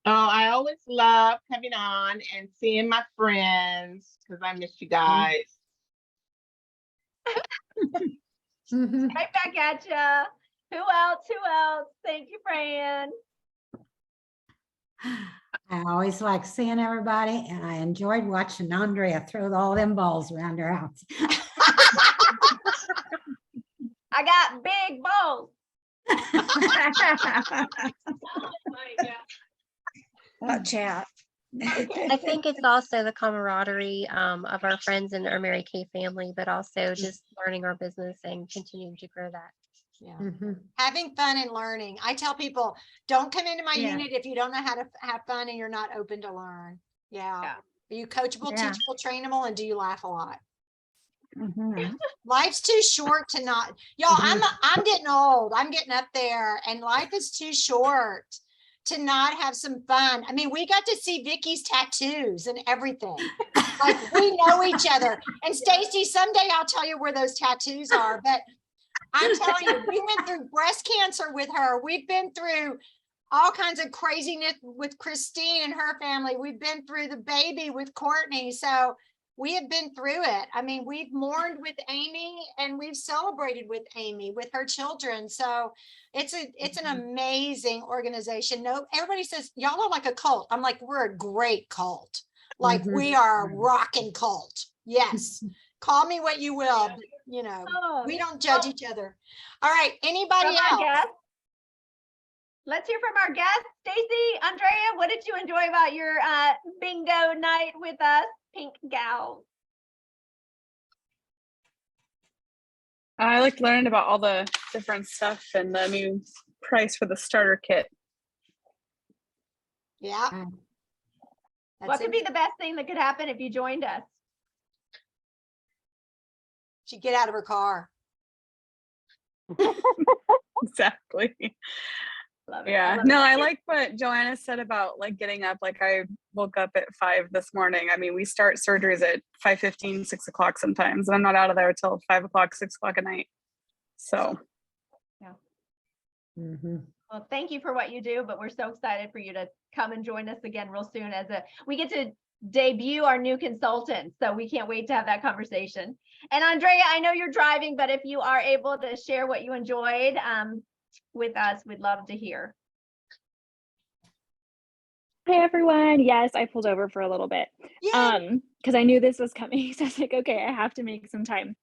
[SPEAKER 3] Oh, I always love coming on and seeing my friends because I miss you guys.
[SPEAKER 1] Right back at ya. Who else? Who else? Thank you, Fran.
[SPEAKER 6] I always like seeing everybody, and I enjoyed watching Andrea throw all them balls around her house.
[SPEAKER 1] I got big balls.
[SPEAKER 6] Chat.
[SPEAKER 7] I think it's also the camaraderie of our friends and our Mary Kay family, but also just learning our business and continuing to grow that.
[SPEAKER 2] Yeah.
[SPEAKER 6] Mhm.
[SPEAKER 2] Having fun and learning. I tell people, don't come into my
[SPEAKER 6] Yeah.
[SPEAKER 2] unit if you don't know how to have fun and you're not open to learn. Yeah.
[SPEAKER 1] Yeah.
[SPEAKER 2] Are you coachable,
[SPEAKER 6] Yeah.
[SPEAKER 2] teachable, trainable, and do you laugh a lot?
[SPEAKER 6] Mhm.
[SPEAKER 2] Life's too short to not, y'all, I'm getting old. I'm getting up there and life is too short to not have some fun. I mean, we got to see Vicky's tattoos and everything. Like we know each other. And Stacy, someday I'll tell you where those tattoos are, but I'm telling you, we went through breast cancer with her. We've been through all kinds of craziness with Christine and her family. We've been through the baby with Courtney. So we have been through it. I mean, we've mourned with Amy and we've celebrated with Amy, with her children. So it's an amazing organization. No, everybody says y'all are like a cult. I'm like, we're a great cult. Like we are a rocking cult. Yes. Call me what you will, but, you know,
[SPEAKER 1] Oh,
[SPEAKER 2] we don't judge each other. All right. Anybody
[SPEAKER 1] from our
[SPEAKER 2] else?
[SPEAKER 1] guest. Let's hear from our guest. Stacy, Andrea, what did you enjoy about your bingo night with us, Pink Gals?
[SPEAKER 5] I liked learning about all the different stuff and the new price for the starter kit.
[SPEAKER 2] Yeah.
[SPEAKER 6] Mm.
[SPEAKER 1] What
[SPEAKER 2] That's
[SPEAKER 1] could
[SPEAKER 2] it.
[SPEAKER 1] be the best thing that could happen if you joined us?
[SPEAKER 2] She'd get out of her car.
[SPEAKER 5] Exactly.
[SPEAKER 1] Love it.
[SPEAKER 5] Yeah.
[SPEAKER 1] love
[SPEAKER 5] No,
[SPEAKER 1] it.
[SPEAKER 5] I like what Joanna said about like getting up. Like I woke up at 5 this morning. I mean, we start surgeries at 5:15, 6 o'clock sometimes, and I'm not out of there till 5 o'clock, 6 o'clock at night. So
[SPEAKER 6] Mhm.
[SPEAKER 1] Well, thank you for what you do, but we're so excited for you to come and join us again real soon we get to debut our new consultant. So we can't wait to have that conversation. And Andrea, I know you're driving, but if you are able to share what you enjoyed with us, we'd love to hear.
[SPEAKER 8] Hey everyone. Yes, I pulled over for a little bit.
[SPEAKER 2] Yeah.
[SPEAKER 8] Because I knew this was coming. So I was like, okay, I have to make some time.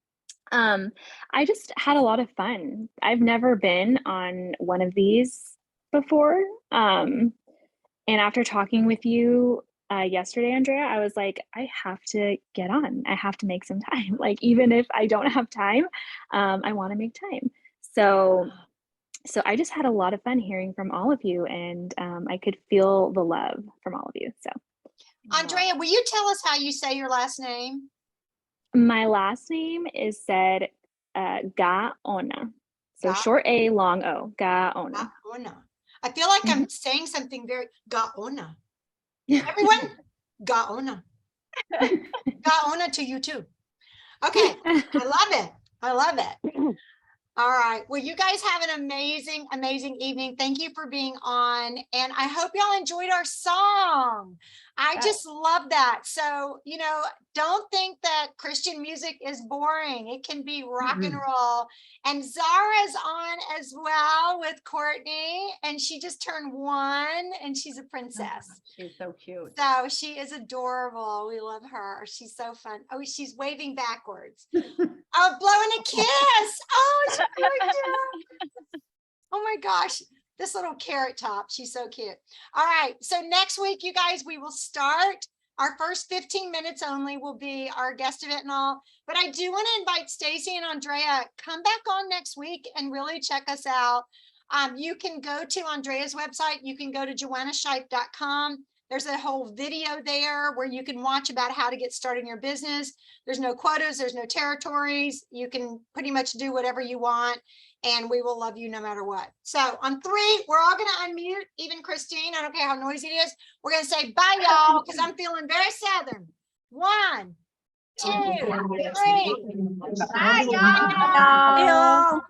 [SPEAKER 8] I just had a lot of fun. I've never been on one of these before. And after talking with you yesterday, Andrea, I was like, I have to get on. I have to make some time. Like, even if I don't have time, I want to make time. So I just had a lot of fun hearing from all of you, and I could feel the love from all of you. So
[SPEAKER 2] Andrea, will you tell us how you say your last name?
[SPEAKER 8] my last name is said Gaona. So short A, long O, Gaona.
[SPEAKER 2] Gaona. I feel like I'm saying something very Gaona. Everyone, Gaona. Gaona to you too. Okay, I love it. I love it. All right. Well, you guys have an amazing, amazing evening. Thank you for being on. And I hope y'all enjoyed our song. I just love that. So, you know, don't think that Christian music is boring. It can be rock and roll. And Zara's on as well with Courtney. And she just turned 1 and she's a princess.
[SPEAKER 1] She's so cute.
[SPEAKER 2] So she is adorable. We love her. She's so fun. Oh, she's waving backwards. Oh, blowing a kiss. Oh, she's really cute. Oh my gosh. This little carrot top. She's so cute. All right. So next week, you guys, we will start. Our first 15 minutes only will be our guest event and all. But I do want to invite Stacy and Andrea, come back on next week and really check us out. You can go to Andrea's website. You can go to joannashipe.com. There's a whole video there where you can watch about how to get started in your business. There's no quotas, there's no territories. You can pretty much do whatever you want, and we will love you no matter what. So on 3, we're all going to unmute, even Christine. I don't care how noisy it is. We're going to say bye, y'all, because I'm feeling very Southern. 1, 2, 3.
[SPEAKER 1] Bye, y'all.